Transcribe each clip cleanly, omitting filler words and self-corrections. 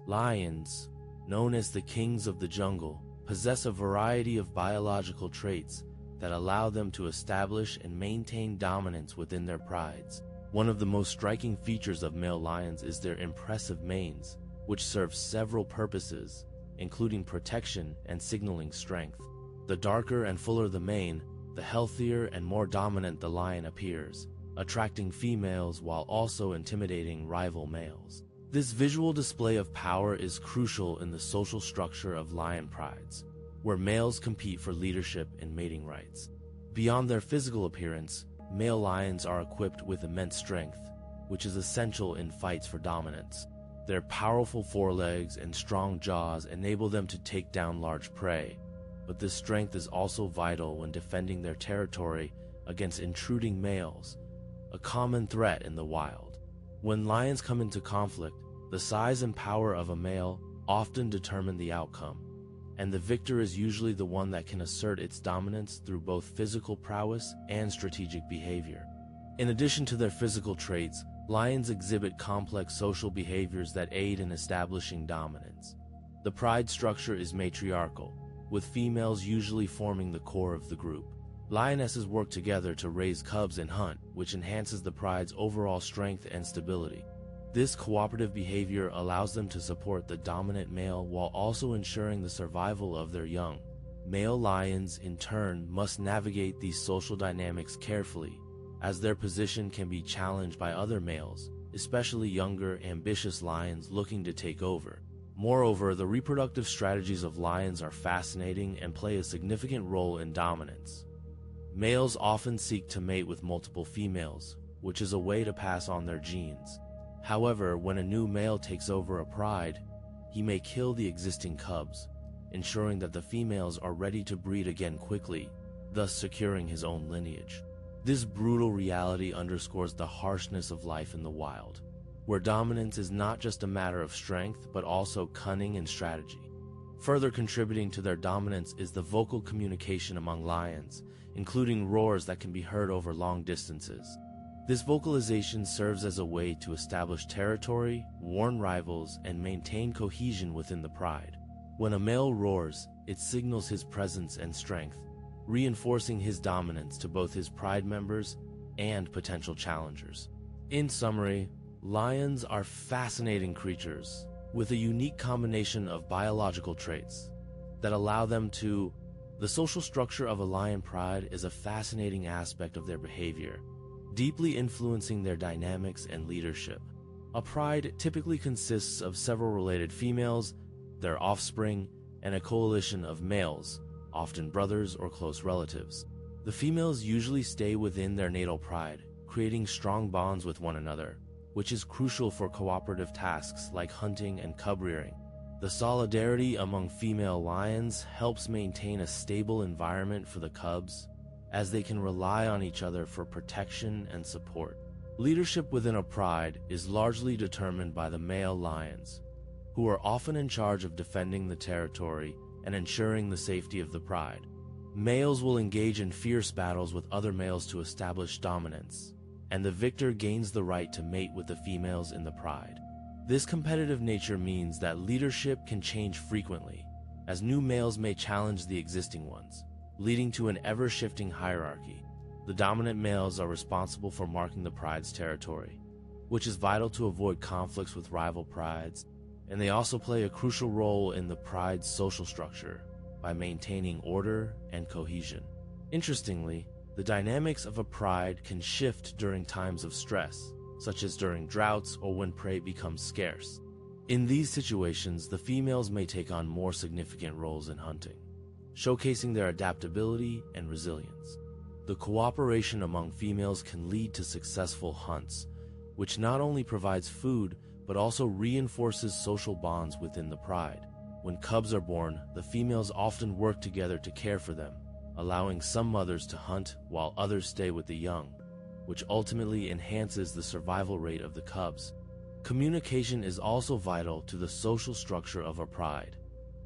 Lions, known as the kings of the jungle, possess a variety of biological traits that allow them to establish and maintain dominance within their prides. One of the most striking features of male lions is their impressive manes, which serve several purposes, including protection and signaling strength. The darker and fuller the mane, the healthier and more dominant the lion appears, attracting females while also intimidating rival males. This visual display of power is crucial in the social structure of lion prides, where males compete for leadership and mating rights. Beyond their physical appearance, male lions are equipped with immense strength, which is essential in fights for dominance. Their powerful forelegs and strong jaws enable them to take down large prey, but this strength is also vital when defending their territory against intruding males, a common threat in the wild. When lions come into conflict, the size and power of a male often determine the outcome, and the victor is usually the one that can assert its dominance through both physical prowess and strategic behavior. In addition to their physical traits, lions exhibit complex social behaviors that aid in establishing dominance. The pride structure is matriarchal, with females usually forming the core of the group. Lionesses work together to raise cubs and hunt, which enhances the pride's overall strength and stability. This cooperative behavior allows them to support the dominant male while also ensuring the survival of their young. Male lions, in turn, must navigate these social dynamics carefully, as their position can be challenged by other males, especially younger, ambitious lions looking to take over. Moreover, the reproductive strategies of lions are fascinating and play a significant role in dominance. Males often seek to mate with multiple females, which is a way to pass on their genes. However, when a new male takes over a pride, he may kill the existing cubs, ensuring that the females are ready to breed again quickly, thus securing his own lineage. This brutal reality underscores the harshness of life in the wild, where dominance is not just a matter of strength but also cunning and strategy. Further contributing to their dominance is the vocal communication among lions, including roars that can be heard over long distances. This vocalization serves as a way to establish territory, warn rivals, and maintain cohesion within the pride. When a male roars, it signals his presence and strength, reinforcing his dominance to both his pride members and potential challengers. In summary, lions are fascinating creatures with a unique combination of biological traits that allow them to. The social structure of a lion pride is a fascinating aspect of their behavior, deeply influencing their dynamics and leadership. A pride typically consists of several related females, their offspring, and a coalition of males, often brothers or close relatives. The females usually stay within their natal pride, creating strong bonds with one another, which is crucial for cooperative tasks like hunting and cub rearing. The solidarity among female lions helps maintain a stable environment for the cubs, as they can rely on each other for protection and support. Leadership within a pride is largely determined by the male lions, who are often in charge of defending the territory and ensuring the safety of the pride. Males will engage in fierce battles with other males to establish dominance, and the victor gains the right to mate with the females in the pride. This competitive nature means that leadership can change frequently, as new males may challenge the existing ones, leading to an ever-shifting hierarchy. The dominant males are responsible for marking the pride's territory, which is vital to avoid conflicts with rival prides, and they also play a crucial role in the pride's social structure by maintaining order and cohesion. Interestingly, the dynamics of a pride can shift during times of stress, such as during droughts or when prey becomes scarce. In these situations, the females may take on more significant roles in hunting, showcasing their adaptability and resilience. The cooperation among females can lead to successful hunts, which not only provides food but also reinforces social bonds within the pride. When cubs are born, the females often work together to care for them, allowing some mothers to hunt while others stay with the young, which ultimately enhances the survival rate of the cubs. Communication is also vital to the social structure of a pride.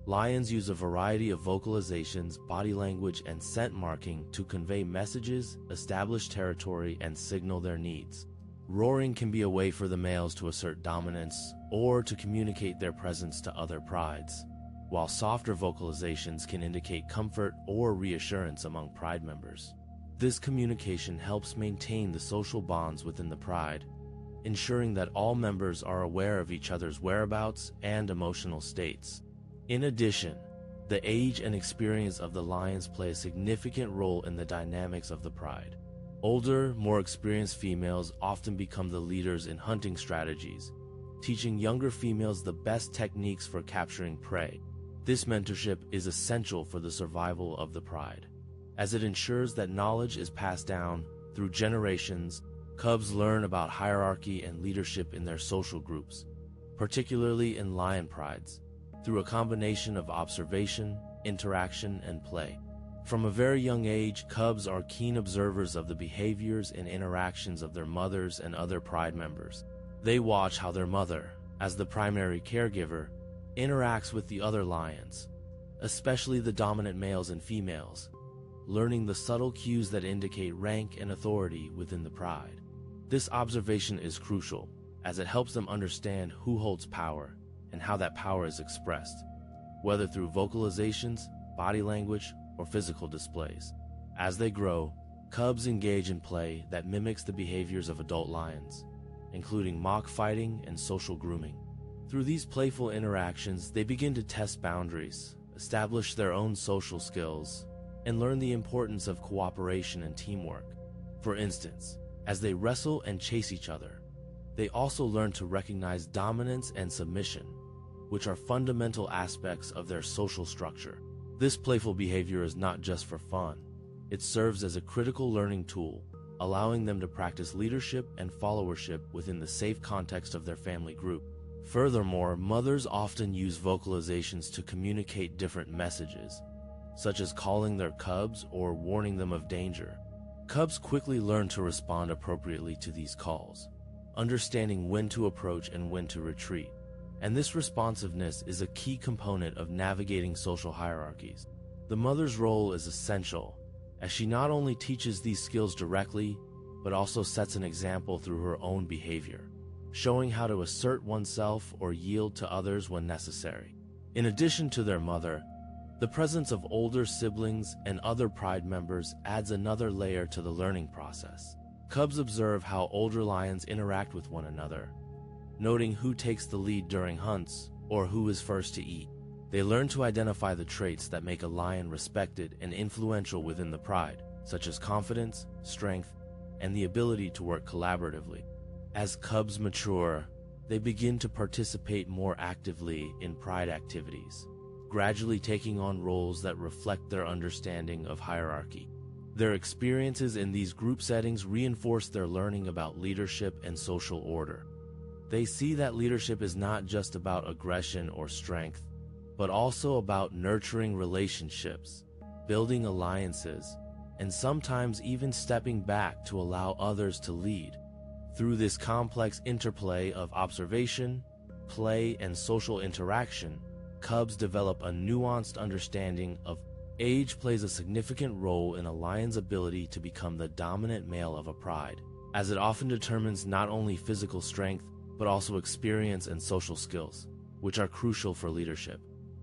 Lions use a variety of vocalizations, body language, and scent marking to convey messages, establish territory, and signal their needs. Roaring can be a way for the males to assert dominance or to communicate their presence to other prides, while softer vocalizations can indicate comfort or reassurance among pride members. This communication helps maintain the social bonds within the pride, ensuring that all members are aware of each other's whereabouts and emotional states. In addition, the age and experience of the lions play a significant role in the dynamics of the pride. Older, more experienced females often become the leaders in hunting strategies, teaching younger females the best techniques for capturing prey. This mentorship is essential for the survival of the pride, as it ensures that knowledge is passed down through generations. Cubs learn about hierarchy and leadership in their social groups, particularly in lion prides, through a combination of observation, interaction, and play. From a very young age, cubs are keen observers of the behaviors and interactions of their mothers and other pride members. They watch how their mother, as the primary caregiver, interacts with the other lions, especially the dominant males and females, learning the subtle cues that indicate rank and authority within the pride. This observation is crucial, as it helps them understand who holds power and how that power is expressed, whether through vocalizations, body language, or physical displays. As they grow, cubs engage in play that mimics the behaviors of adult lions, including mock fighting and social grooming. Through these playful interactions, they begin to test boundaries, establish their own social skills, and learn the importance of cooperation and teamwork. For instance, as they wrestle and chase each other, they also learn to recognize dominance and submission, which are fundamental aspects of their social structure. This playful behavior is not just for fun. It serves as a critical learning tool, allowing them to practice leadership and followership within the safe context of their family group. Furthermore, mothers often use vocalizations to communicate different messages, such as calling their cubs or warning them of danger. Cubs quickly learn to respond appropriately to these calls, understanding when to approach and when to retreat. And this responsiveness is a key component of navigating social hierarchies. The mother's role is essential, as she not only teaches these skills directly, but also sets an example through her own behavior, showing how to assert oneself or yield to others when necessary. In addition to their mother, the presence of older siblings and other pride members adds another layer to the learning process. Cubs observe how older lions interact with one another, noting who takes the lead during hunts or who is first to eat. They learn to identify the traits that make a lion respected and influential within the pride, such as confidence, strength, and the ability to work collaboratively. As cubs mature, they begin to participate more actively in pride activities, gradually taking on roles that reflect their understanding of hierarchy. Their experiences in these group settings reinforce their learning about leadership and social order. They see that leadership is not just about aggression or strength, but also about nurturing relationships, building alliances, and sometimes even stepping back to allow others to lead. Through this complex interplay of observation, play, and social interaction, cubs develop a nuanced understanding of age plays a significant role in a lion's ability to become the dominant male of a pride, as it often determines not only physical strength, but also experience and social skills, which are crucial for leadership.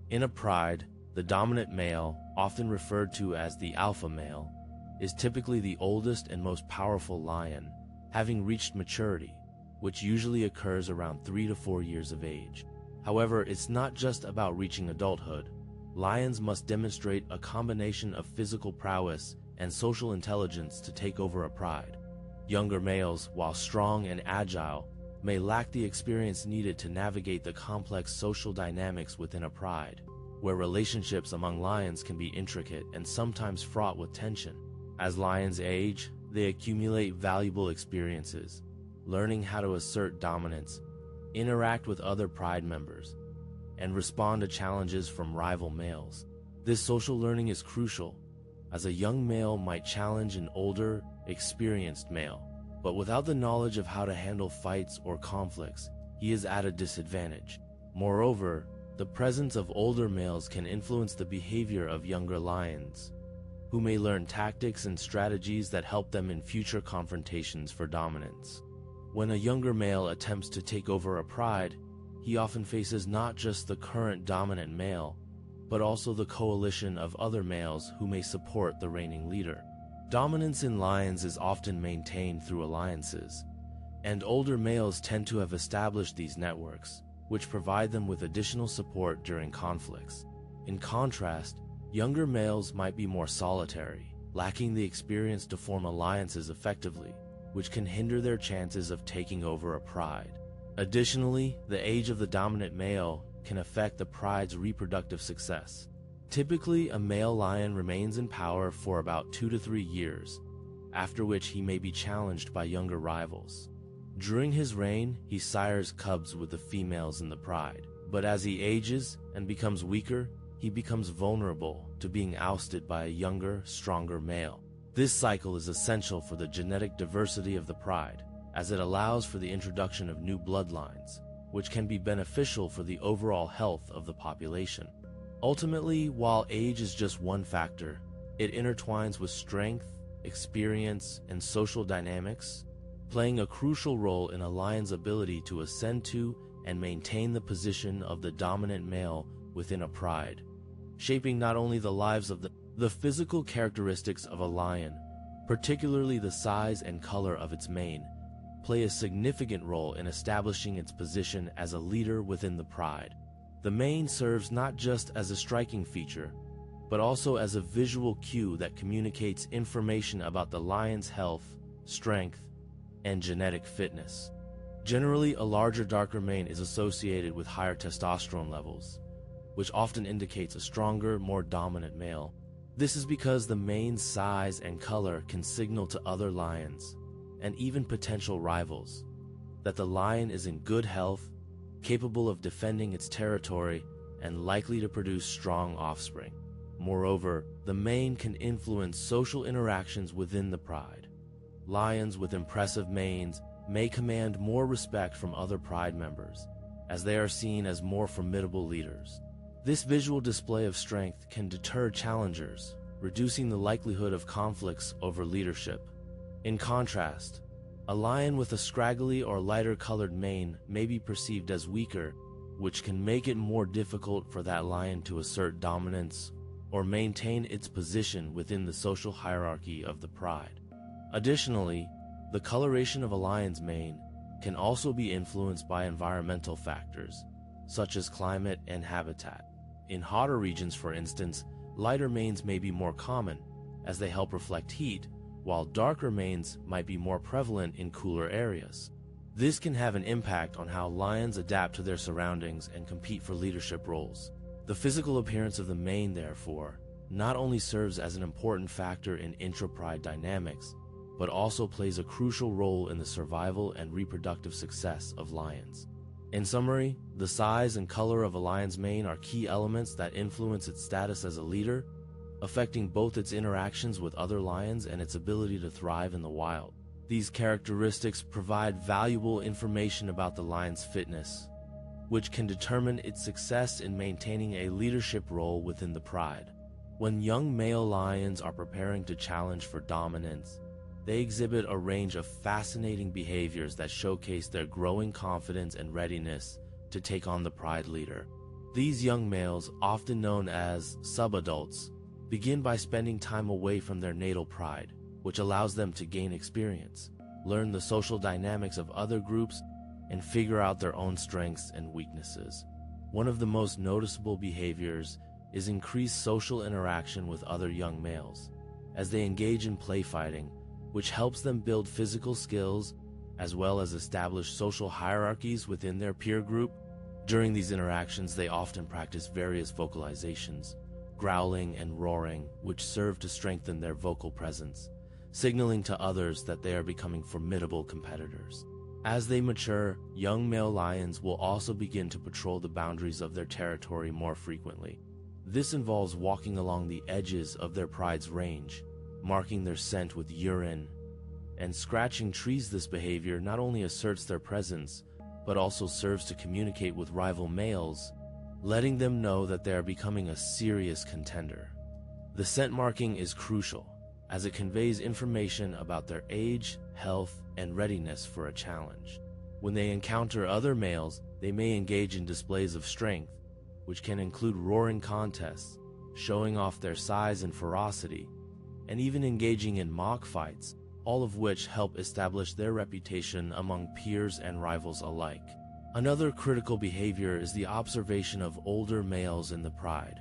In a pride, the dominant male, often referred to as the alpha male, is typically the oldest and most powerful lion, having reached maturity, which usually occurs around 3 to 4 years of age. However, it's not just about reaching adulthood. Lions must demonstrate a combination of physical prowess and social intelligence to take over a pride. Younger males, while strong and agile, may lack the experience needed to navigate the complex social dynamics within a pride, where relationships among lions can be intricate and sometimes fraught with tension. As lions age, they accumulate valuable experiences, learning how to assert dominance, interact with other pride members, and respond to challenges from rival males. This social learning is crucial, as a young male might challenge an older, experienced male, but without the knowledge of how to handle fights or conflicts, he is at a disadvantage. Moreover, the presence of older males can influence the behavior of younger lions, who may learn tactics and strategies that help them in future confrontations for dominance. When a younger male attempts to take over a pride, he often faces not just the current dominant male, but also the coalition of other males who may support the reigning leader. Dominance in lions is often maintained through alliances, and older males tend to have established these networks, which provide them with additional support during conflicts. In contrast, younger males might be more solitary, lacking the experience to form alliances effectively, which can hinder their chances of taking over a pride. Additionally, the age of the dominant male can affect the pride's reproductive success. Typically, a male lion remains in power for about 2 to 3 years, after which he may be challenged by younger rivals. During his reign, he sires cubs with the females in the pride, but as he ages and becomes weaker, he becomes vulnerable to being ousted by a younger, stronger male. This cycle is essential for the genetic diversity of the pride, as it allows for the introduction of new bloodlines, which can be beneficial for the overall health of the population. Ultimately, while age is just one factor, it intertwines with strength, experience, and social dynamics, playing a crucial role in a lion's ability to ascend to and maintain the position of the dominant male within a pride, shaping not only the lives of the physical characteristics of a lion, particularly the size and color of its mane, play a significant role in establishing its position as a leader within the pride. The mane serves not just as a striking feature, but also as a visual cue that communicates information about the lion's health, strength, and genetic fitness. Generally, a larger, darker mane is associated with higher testosterone levels, which often indicates a stronger, more dominant male. This is because the mane's size and color can signal to other lions, and even potential rivals, that the lion is in good health, capable of defending its territory, and likely to produce strong offspring. Moreover, the mane can influence social interactions within the pride. Lions with impressive manes may command more respect from other pride members, as they are seen as more formidable leaders. This visual display of strength can deter challengers, reducing the likelihood of conflicts over leadership. In contrast, a lion with a scraggly or lighter-colored mane may be perceived as weaker, which can make it more difficult for that lion to assert dominance or maintain its position within the social hierarchy of the pride. Additionally, the coloration of a lion's mane can also be influenced by environmental factors, such as climate and habitat. In hotter regions, for instance, lighter manes may be more common, as they help reflect heat, while darker manes might be more prevalent in cooler areas. This can have an impact on how lions adapt to their surroundings and compete for leadership roles. The physical appearance of the mane, therefore, not only serves as an important factor in intra-pride dynamics, but also plays a crucial role in the survival and reproductive success of lions. In summary, the size and color of a lion's mane are key elements that influence its status as a leader, affecting both its interactions with other lions and its ability to thrive in the wild. These characteristics provide valuable information about the lion's fitness, which can determine its success in maintaining a leadership role within the pride. When young male lions are preparing to challenge for dominance, they exhibit a range of fascinating behaviors that showcase their growing confidence and readiness to take on the pride leader. These young males, often known as subadults, begin by spending time away from their natal pride, which allows them to gain experience, learn the social dynamics of other groups, and figure out their own strengths and weaknesses. One of the most noticeable behaviors is increased social interaction with other young males, as they engage in play fighting, which helps them build physical skills as well as establish social hierarchies within their peer group. During these interactions, they often practice various vocalizations, growling and roaring, which serve to strengthen their vocal presence, signaling to others that they are becoming formidable competitors. As they mature, young male lions will also begin to patrol the boundaries of their territory more frequently. This involves walking along the edges of their pride's range, marking their scent with urine, and scratching trees. This behavior not only asserts their presence, but also serves to communicate with rival males, letting them know that they are becoming a serious contender. The scent marking is crucial, as it conveys information about their age, health, and readiness for a challenge. When they encounter other males, they may engage in displays of strength, which can include roaring contests, showing off their size and ferocity, and even engaging in mock fights, all of which help establish their reputation among peers and rivals alike. Another critical behavior is the observation of older males in the pride.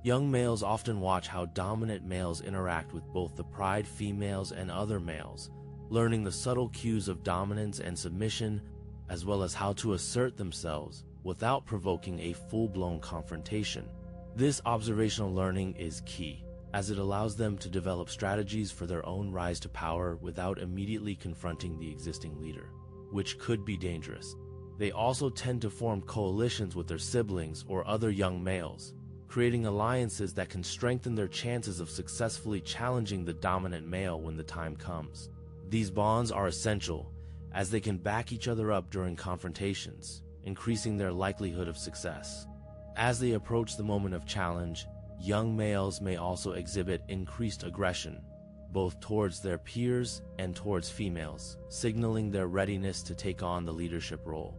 Young males often watch how dominant males interact with both the pride females and other males, learning the subtle cues of dominance and submission, as well as how to assert themselves without provoking a full-blown confrontation. This observational learning is key, as it allows them to develop strategies for their own rise to power without immediately confronting the existing leader, which could be dangerous. They also tend to form coalitions with their siblings or other young males, creating alliances that can strengthen their chances of successfully challenging the dominant male when the time comes. These bonds are essential, as they can back each other up during confrontations, increasing their likelihood of success. As they approach the moment of challenge, young males may also exhibit increased aggression, both towards their peers and towards females, signaling their readiness to take on the leadership role.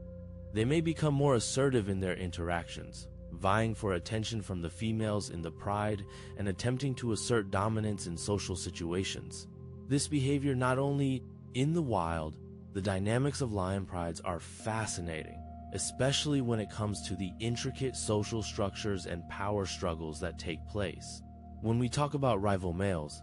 They may become more assertive in their interactions, vying for attention from the females in the pride and attempting to assert dominance in social situations. This behavior not only in the wild, the dynamics of lion prides are fascinating, especially when it comes to the intricate social structures and power struggles that take place. When we talk about rival males,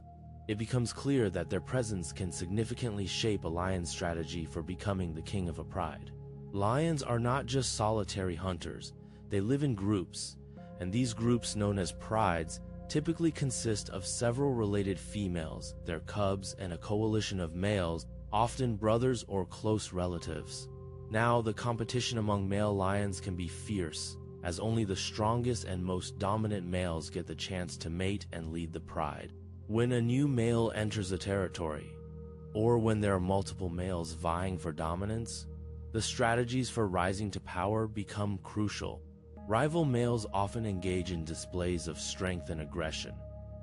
it becomes clear that their presence can significantly shape a lion's strategy for becoming the king of a pride. Lions are not just solitary hunters. They live in groups, and these groups, known as prides, typically consist of several related females, their cubs, and a coalition of males, often brothers or close relatives. Now, the competition among male lions can be fierce, as only the strongest and most dominant males get the chance to mate and lead the pride. When a new male enters a territory, or when there are multiple males vying for dominance, the strategies for rising to power become crucial. Rival males often engage in displays of strength and aggression,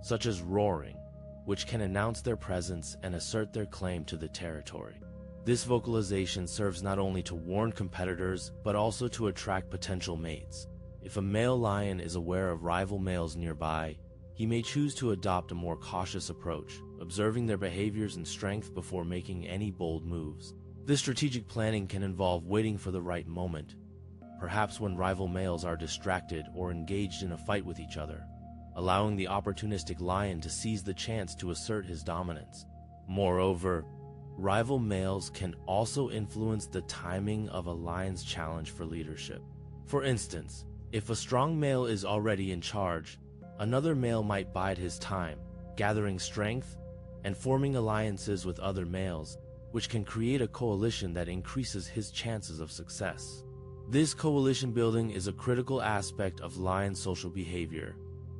such as roaring, which can announce their presence and assert their claim to the territory. This vocalization serves not only to warn competitors, but also to attract potential mates. If a male lion is aware of rival males nearby, he may choose to adopt a more cautious approach, observing their behaviors and strength before making any bold moves. This strategic planning can involve waiting for the right moment, perhaps when rival males are distracted or engaged in a fight with each other, allowing the opportunistic lion to seize the chance to assert his dominance. Moreover, rival males can also influence the timing of a lion's challenge for leadership. For instance, if a strong male is already in charge, another male might bide his time, gathering strength and forming alliances with other males, which can create a coalition that increases his chances of success. This coalition building is a critical aspect of lion social behavior,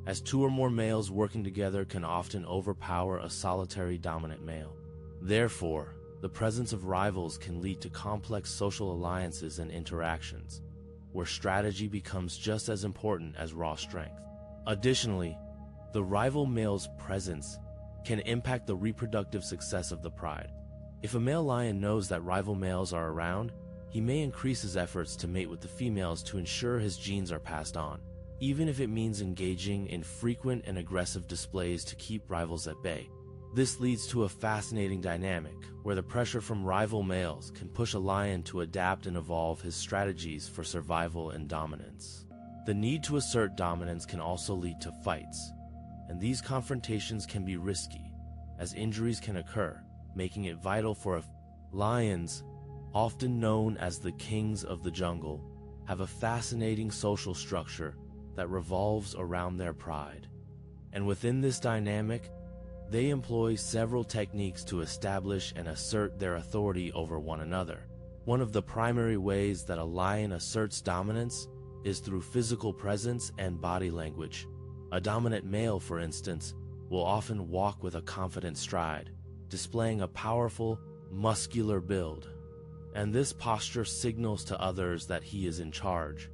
as two or more males working together can often overpower a solitary dominant male. Therefore, the presence of rivals can lead to complex social alliances and interactions, where strategy becomes just as important as raw strength. Additionally, the rival male's presence can impact the reproductive success of the pride. If a male lion knows that rival males are around, he may increase his efforts to mate with the females to ensure his genes are passed on, even if it means engaging in frequent and aggressive displays to keep rivals at bay. This leads to a fascinating dynamic, where the pressure from rival males can push a lion to adapt and evolve his strategies for survival and dominance. The need to assert dominance can also lead to fights, and these confrontations can be risky, as injuries can occur, making it vital for lions, often known as the kings of the jungle, have a fascinating social structure that revolves around their pride. And within this dynamic, they employ several techniques to establish and assert their authority over one another. One of the primary ways that a lion asserts dominance is through physical presence and body language. A dominant male, for instance, will often walk with a confident stride, displaying a powerful, muscular build, and this posture signals to others that he is in charge,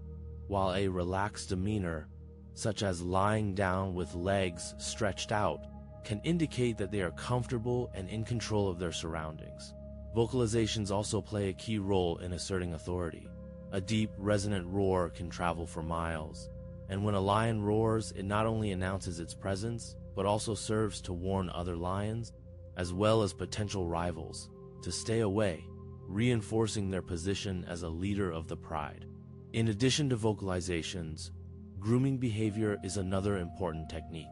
while a relaxed demeanor, such as lying down with legs stretched out, can indicate that they are comfortable and in control of their surroundings. Vocalizations also play a key role in asserting authority. A deep, resonant roar can travel for miles, and when a lion roars, it not only announces its presence, but also serves to warn other lions, as well as potential rivals, to stay away, reinforcing their position as a leader of the pride. In addition to vocalizations, grooming behavior is another important technique.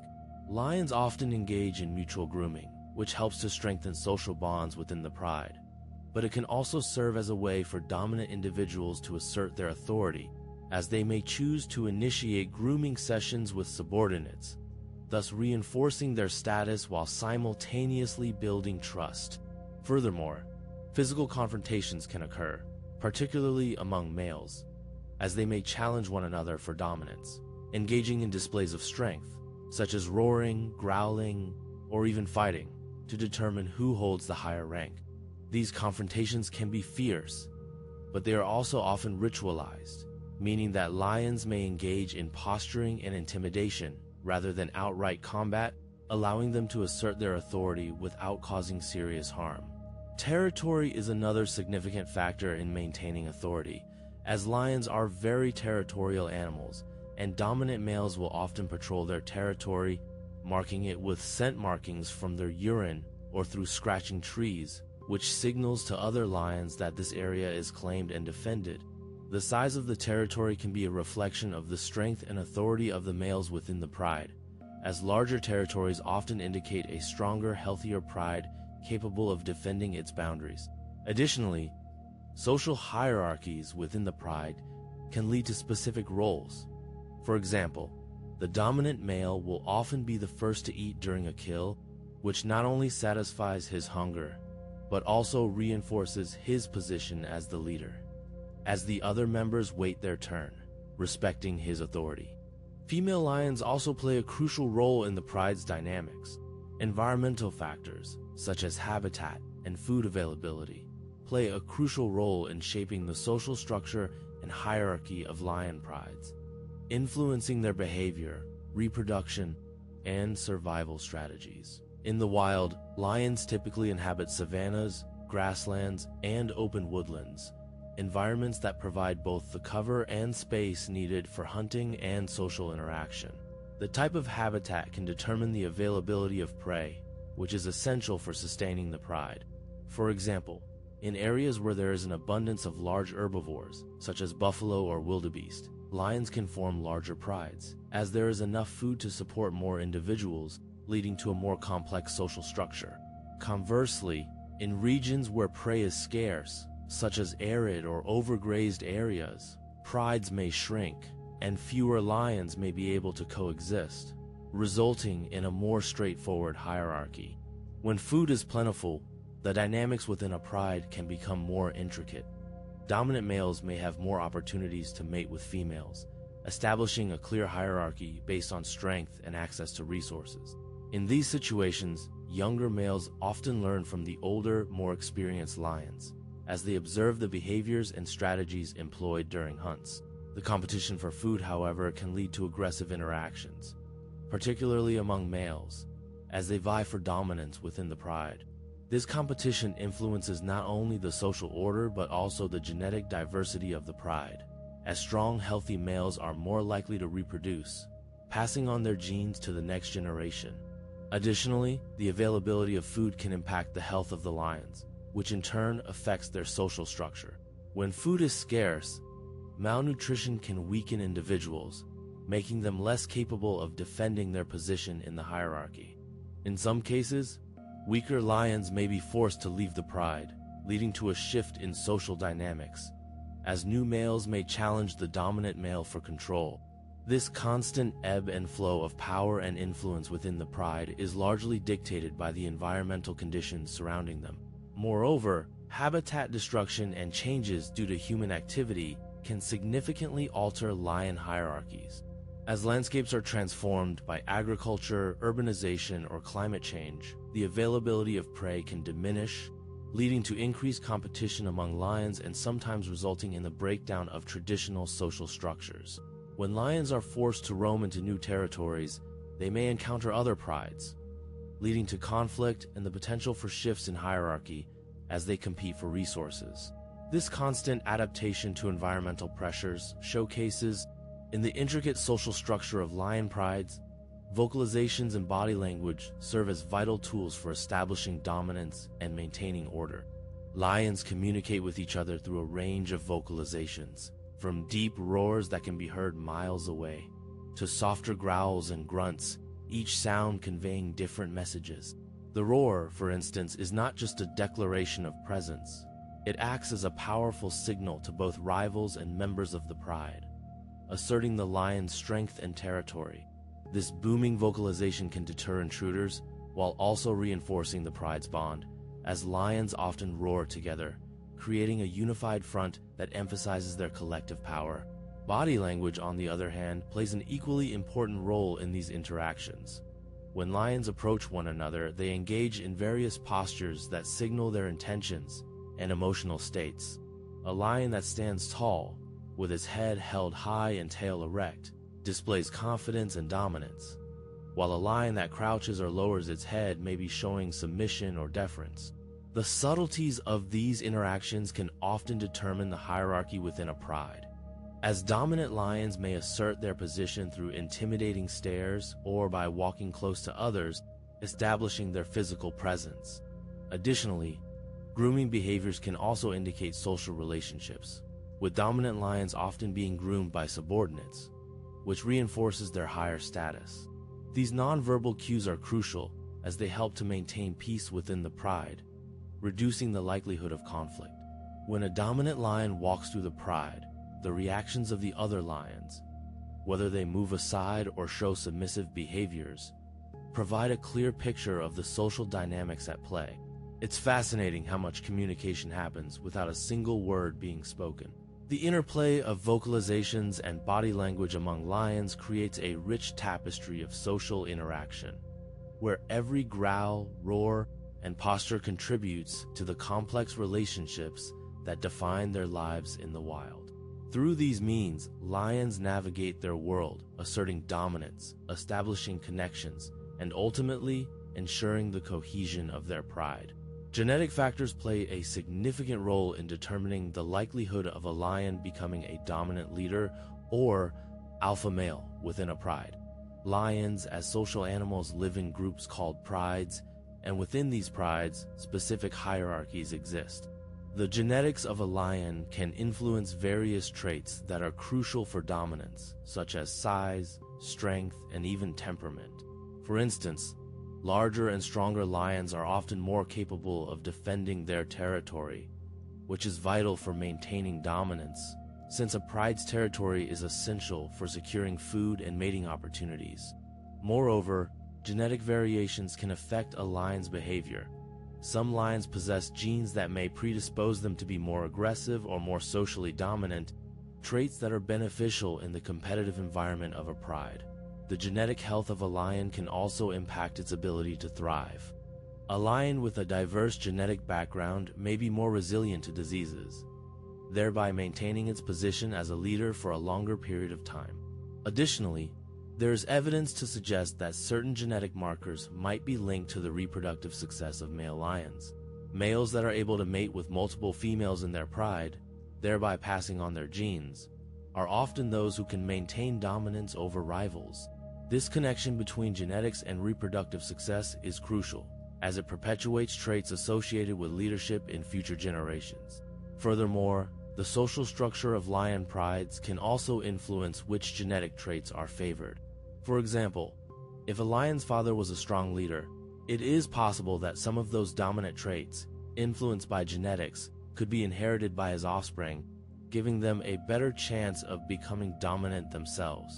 Lions often engage in mutual grooming, which helps to strengthen social bonds within the pride. But it can also serve as a way for dominant individuals to assert their authority, as they may choose to initiate grooming sessions with subordinates, thus reinforcing their status while simultaneously building trust. Furthermore, physical confrontations can occur, particularly among males, as they may challenge one another for dominance, engaging in displays of strength, such as roaring, growling, or even fighting, to determine who holds the higher rank. These confrontations can be fierce, but they are also often ritualized, meaning that lions may engage in posturing and intimidation rather than outright combat, allowing them to assert their authority without causing serious harm. Territory is another significant factor in maintaining authority, as lions are very territorial animals, and dominant males will often patrol their territory, marking it with scent markings from their urine or through scratching trees, which signals to other lions that this area is claimed and defended. The size of the territory can be a reflection of the strength and authority of the males within the pride, as larger territories often indicate a stronger, healthier pride capable of defending its boundaries. Additionally, social hierarchies within the pride can lead to specific roles. For example, the dominant male will often be the first to eat during a kill, which not only satisfies his hunger, but also reinforces his position as the leader, as the other members wait their turn, respecting his authority. Female lions also play a crucial role in the pride's dynamics. Environmental factors, such as habitat and food availability, play a crucial role in shaping the social structure and hierarchy of lion prides, influencing their behavior, reproduction, and survival strategies. In the wild, lions typically inhabit savannas, grasslands, and open woodlands, environments that provide both the cover and space needed for hunting and social interaction. The type of habitat can determine the availability of prey, which is essential for sustaining the pride. For example, in areas where there is an abundance of large herbivores, such as buffalo or wildebeest, lions can form larger prides, as there is enough food to support more individuals, leading to a more complex social structure. Conversely, in regions where prey is scarce, such as arid or overgrazed areas, prides may shrink, and fewer lions may be able to coexist, resulting in a more straightforward hierarchy. When food is plentiful, the dynamics within a pride can become more intricate. Dominant males may have more opportunities to mate with females, establishing a clear hierarchy based on strength and access to resources. In these situations, younger males often learn from the older, more experienced lions, as they observe the behaviors and strategies employed during hunts. The competition for food, however, can lead to aggressive interactions, particularly among males, as they vie for dominance within the pride. This competition influences not only the social order but also the genetic diversity of the pride, as strong, healthy males are more likely to reproduce, passing on their genes to the next generation. Additionally, the availability of food can impact the health of the lions, which in turn affects their social structure. When food is scarce, malnutrition can weaken individuals, making them less capable of defending their position in the hierarchy. In some cases, weaker lions may be forced to leave the pride, leading to a shift in social dynamics, as new males may challenge the dominant male for control. This constant ebb and flow of power and influence within the pride is largely dictated by the environmental conditions surrounding them. Moreover, habitat destruction and changes due to human activity can significantly alter lion hierarchies. As landscapes are transformed by agriculture, urbanization, or climate change, the availability of prey can diminish, leading to increased competition among lions and sometimes resulting in the breakdown of traditional social structures. When lions are forced to roam into new territories, they may encounter other prides, leading to conflict and the potential for shifts in hierarchy as they compete for resources. This constant adaptation to environmental pressures showcases in the intricate social structure of lion prides. Vocalizations and body language serve as vital tools for establishing dominance and maintaining order. Lions communicate with each other through a range of vocalizations, from deep roars that can be heard miles away, to softer growls and grunts, each sound conveying different messages. The roar, for instance, is not just a declaration of presence. It acts as a powerful signal to both rivals and members of the pride, asserting the lion's strength and territory. This booming vocalization can deter intruders while also reinforcing the pride's bond, as lions often roar together, creating a unified front that emphasizes their collective power. Body language, on the other hand, plays an equally important role in these interactions. When lions approach one another, they engage in various postures that signal their intentions and emotional states. A lion that stands tall, with its head held high and tail erect, displays confidence and dominance, while a lion that crouches or lowers its head may be showing submission or deference. The subtleties of these interactions can often determine the hierarchy within a pride, as dominant lions may assert their position through intimidating stares or by walking close to others, establishing their physical presence. Additionally, grooming behaviors can also indicate social relationships, with dominant lions often being groomed by subordinates, which reinforces their higher status. These nonverbal cues are crucial as they help to maintain peace within the pride, reducing the likelihood of conflict. When a dominant lion walks through the pride, the reactions of the other lions, whether they move aside or show submissive behaviors, provide a clear picture of the social dynamics at play. It's fascinating how much communication happens without a single word being spoken. The interplay of vocalizations and body language among lions creates a rich tapestry of social interaction, where every growl, roar, and posture contributes to the complex relationships that define their lives in the wild. Through these means, lions navigate their world, asserting dominance, establishing connections, and ultimately ensuring the cohesion of their pride. Genetic factors play a significant role in determining the likelihood of a lion becoming a dominant leader or alpha male within a pride. Lions, as social animals, live in groups called prides, and within these prides, specific hierarchies exist. The genetics of a lion can influence various traits that are crucial for dominance, such as size, strength, and even temperament. For instance, larger and stronger lions are often more capable of defending their territory, which is vital for maintaining dominance, since a pride's territory is essential for securing food and mating opportunities. Moreover, genetic variations can affect a lion's behavior. Some lions possess genes that may predispose them to be more aggressive or more socially dominant, traits that are beneficial in the competitive environment of a pride. The genetic health of a lion can also impact its ability to thrive. A lion with a diverse genetic background may be more resilient to diseases, thereby maintaining its position as a leader for a longer period of time. Additionally, there is evidence to suggest that certain genetic markers might be linked to the reproductive success of male lions. Males that are able to mate with multiple females in their pride, thereby passing on their genes, are often those who can maintain dominance over rivals. This connection between genetics and reproductive success is crucial, as it perpetuates traits associated with leadership in future generations. Furthermore, the social structure of lion prides can also influence which genetic traits are favored. For example, if a lion's father was a strong leader, it is possible that some of those dominant traits, influenced by genetics, could be inherited by his offspring, giving them a better chance of becoming dominant themselves.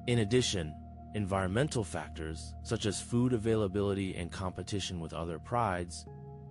In addition, environmental factors, such as food availability and competition with other prides,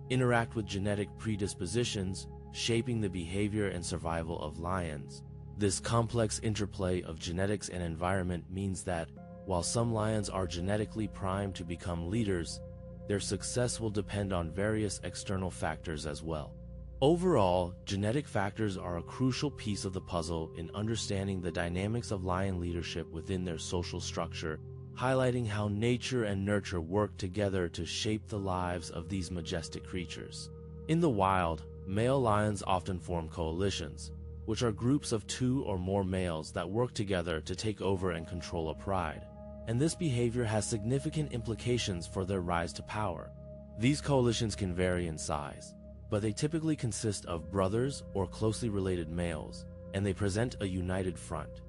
interact with genetic predispositions, shaping the behavior and survival of lions. This complex interplay of genetics and environment means that, while some lions are genetically primed to become leaders, their success will depend on various external factors as well. Overall, genetic factors are a crucial piece of the puzzle in understanding the dynamics of lion leadership within their social structure, highlighting how nature and nurture work together to shape the lives of these majestic creatures. In the wild, male lions often form coalitions, which are groups of 2 or more males that work together to take over and control a pride. And this behavior has significant implications for their rise to power. These coalitions can vary in size, but they typically consist of brothers or closely related males, and they present a united front,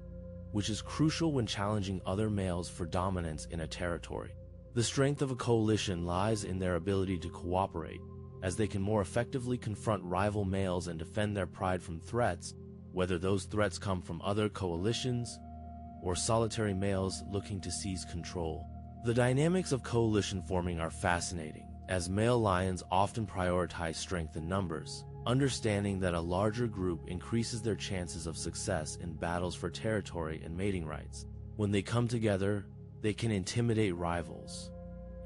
which is crucial when challenging other males for dominance in a territory. The strength of a coalition lies in their ability to cooperate, as they can more effectively confront rival males and defend their pride from threats, whether those threats come from other coalitions or solitary males looking to seize control. The dynamics of coalition forming are fascinating, as male lions often prioritize strength in numbers, understanding that a larger group increases their chances of success in battles for territory and mating rights. When they come together, they can intimidate rivals,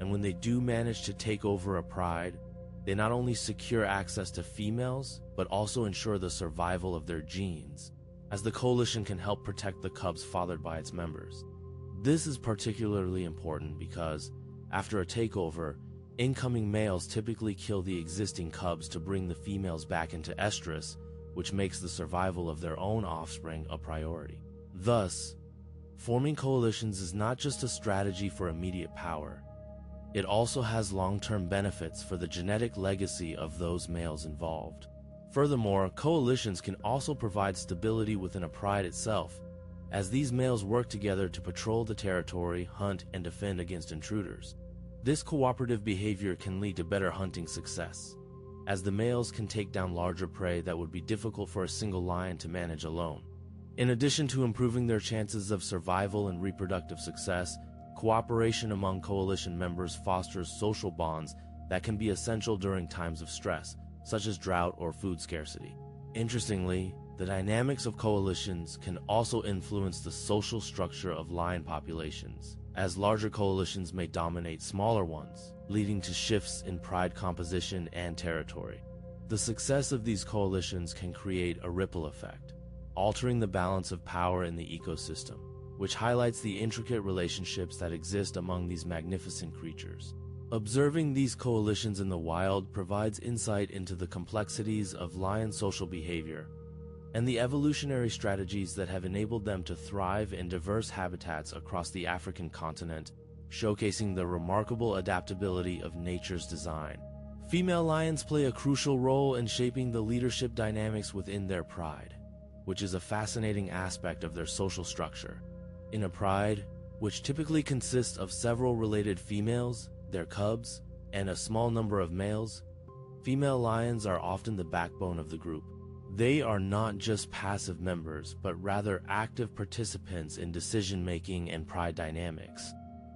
and when they do manage to take over a pride, they not only secure access to females, but also ensure the survival of their genes, as the coalition can help protect the cubs fathered by its members. This is particularly important because, after a takeover, incoming males typically kill the existing cubs to bring the females back into estrus, which makes the survival of their own offspring a priority. Thus, forming coalitions is not just a strategy for immediate power. It also has long-term benefits for the genetic legacy of those males involved. Furthermore, coalitions can also provide stability within a pride itself, as these males work together to patrol the territory, hunt, and defend against intruders. This cooperative behavior can lead to better hunting success, as the males can take down larger prey that would be difficult for a single lion to manage alone. In addition to improving their chances of survival and reproductive success, cooperation among coalition members fosters social bonds that can be essential during times of stress, such as drought or food scarcity. Interestingly, the dynamics of coalitions can also influence the social structure of lion populations, as larger coalitions may dominate smaller ones, leading to shifts in pride composition and territory. The success of these coalitions can create a ripple effect, altering the balance of power in the ecosystem, which highlights the intricate relationships that exist among these magnificent creatures. Observing these coalitions in the wild provides insight into the complexities of lion social behavior and the evolutionary strategies that have enabled them to thrive in diverse habitats across the African continent, showcasing the remarkable adaptability of nature's design. Female lions play a crucial role in shaping the leadership dynamics within their pride, which is a fascinating aspect of their social structure. In a pride, which typically consists of several related females, their cubs, and a small number of males, female lions are often the backbone of the group. They are not just passive members, but rather active participants in decision-making and pride dynamics.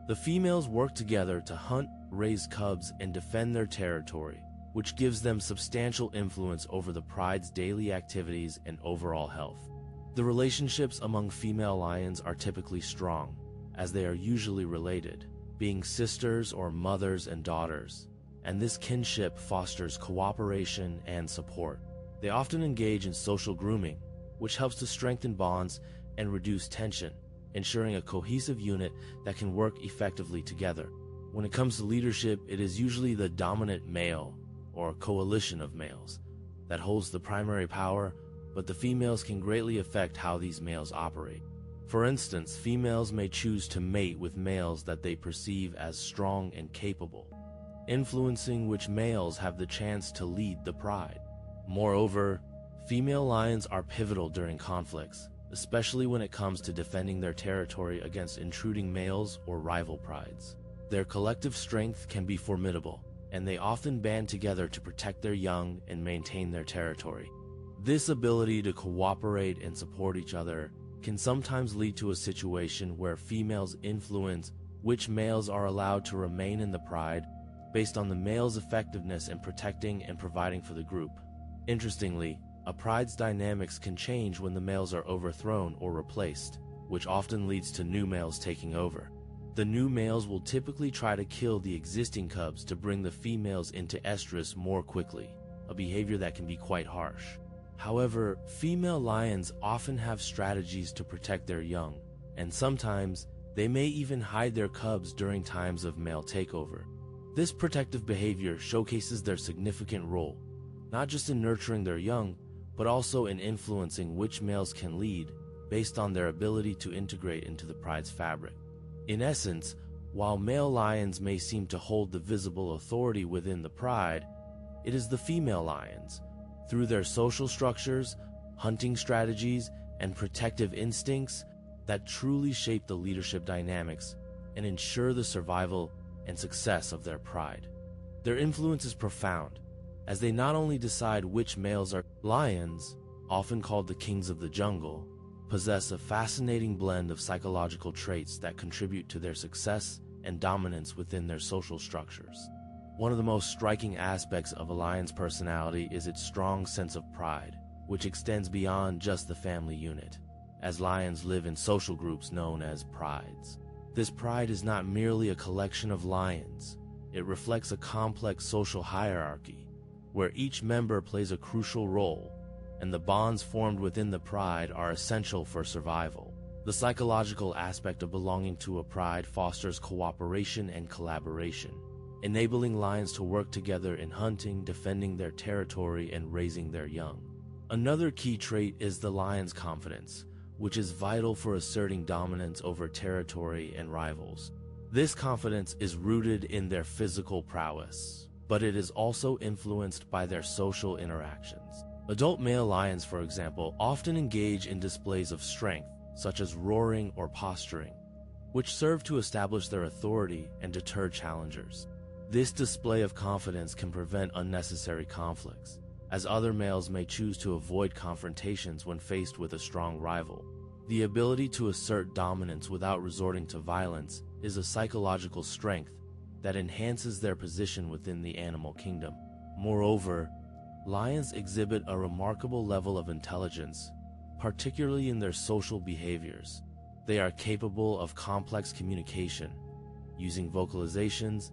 The females work together to hunt, raise cubs, and defend their territory, which gives them substantial influence over the pride's daily activities and overall health. The relationships among female lions are typically strong, as they are usually related, being sisters or mothers and daughters, and this kinship fosters cooperation and support. They often engage in social grooming, which helps to strengthen bonds and reduce tension, ensuring a cohesive unit that can work effectively together. When it comes to leadership, it is usually the dominant male, or coalition of males, that holds the primary power, but the females can greatly affect how these males operate. For instance, females may choose to mate with males that they perceive as strong and capable, influencing which males have the chance to lead the pride. Moreover, female lions are pivotal during conflicts, especially when it comes to defending their territory against intruding males or rival prides. Their collective strength can be formidable, and they often band together to protect their young and maintain their territory. This ability to cooperate and support each other can sometimes lead to a situation where females influence which males are allowed to remain in the pride based on the male's effectiveness in protecting and providing for the group. Interestingly, a pride's dynamics can change when the males are overthrown or replaced, which often leads to new males taking over. The new males will typically try to kill the existing cubs to bring the females into estrus more quickly, a behavior that can be quite harsh. However, female lions often have strategies to protect their young, and sometimes They may even hide their cubs during times of male takeover. This protective behavior showcases their significant role, not just in nurturing their young, but also in influencing which males can lead based on their ability to integrate into the pride's fabric. In essence, while male lions may seem to hold the visible authority within the pride, it is the female lions, through their social structures, hunting strategies, and protective instincts, that truly shape the leadership dynamics and ensure the survival and success of their pride. Their influence is profound, as they not only decide which males are. Lions, often called the kings of the jungle, possess a fascinating blend of psychological traits that contribute to their success and dominance within their social structures. One of the most striking aspects of a lion's personality is its strong sense of pride, which extends beyond just the family unit, as lions live in social groups known as prides. This pride is not merely a collection of lions. It reflects a complex social hierarchy, where each member plays a crucial role, and the bonds formed within the pride are essential for survival. The psychological aspect of belonging to a pride fosters cooperation and collaboration, enabling lions to work together in hunting, defending their territory, and raising their young. Another key trait is the lion's confidence, which is vital for asserting dominance over territory and rivals. This confidence is rooted in their physical prowess, but it is also influenced by their social interactions. Adult male lions, for example, often engage in displays of strength, such as roaring or posturing, which serve to establish their authority and deter challengers. This display of confidence can prevent unnecessary conflicts, as other males may choose to avoid confrontations when faced with a strong rival. The ability to assert dominance without resorting to violence is a psychological strength that enhances their position within the animal kingdom. Moreover, lions exhibit a remarkable level of intelligence, particularly in their social behaviors. They are capable of complex communication, using vocalizations,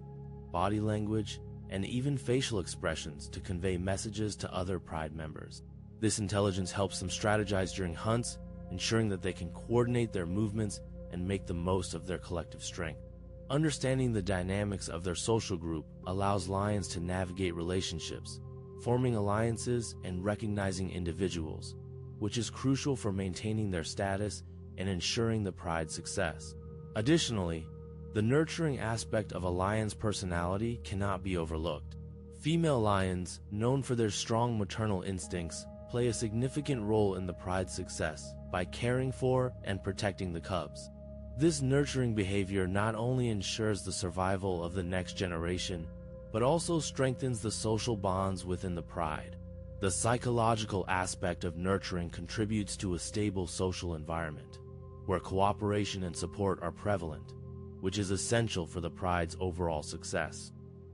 body language, and even facial expressions to convey messages to other pride members. This intelligence helps them strategize during hunts, ensuring that they can coordinate their movements and make the most of their collective strength. Understanding the dynamics of their social group allows lions to navigate relationships, forming alliances and recognizing individuals, which is crucial for maintaining their status and ensuring the pride's success. Additionally, the nurturing aspect of a lion's personality cannot be overlooked. Female lions, known for their strong maternal instincts, play a significant role in the pride's success by caring for and protecting the cubs. This nurturing behavior not only ensures the survival of the next generation, but also strengthens the social bonds within the pride. The psychological aspect of nurturing contributes to a stable social environment, where cooperation and support are prevalent, which is essential for the pride's overall success.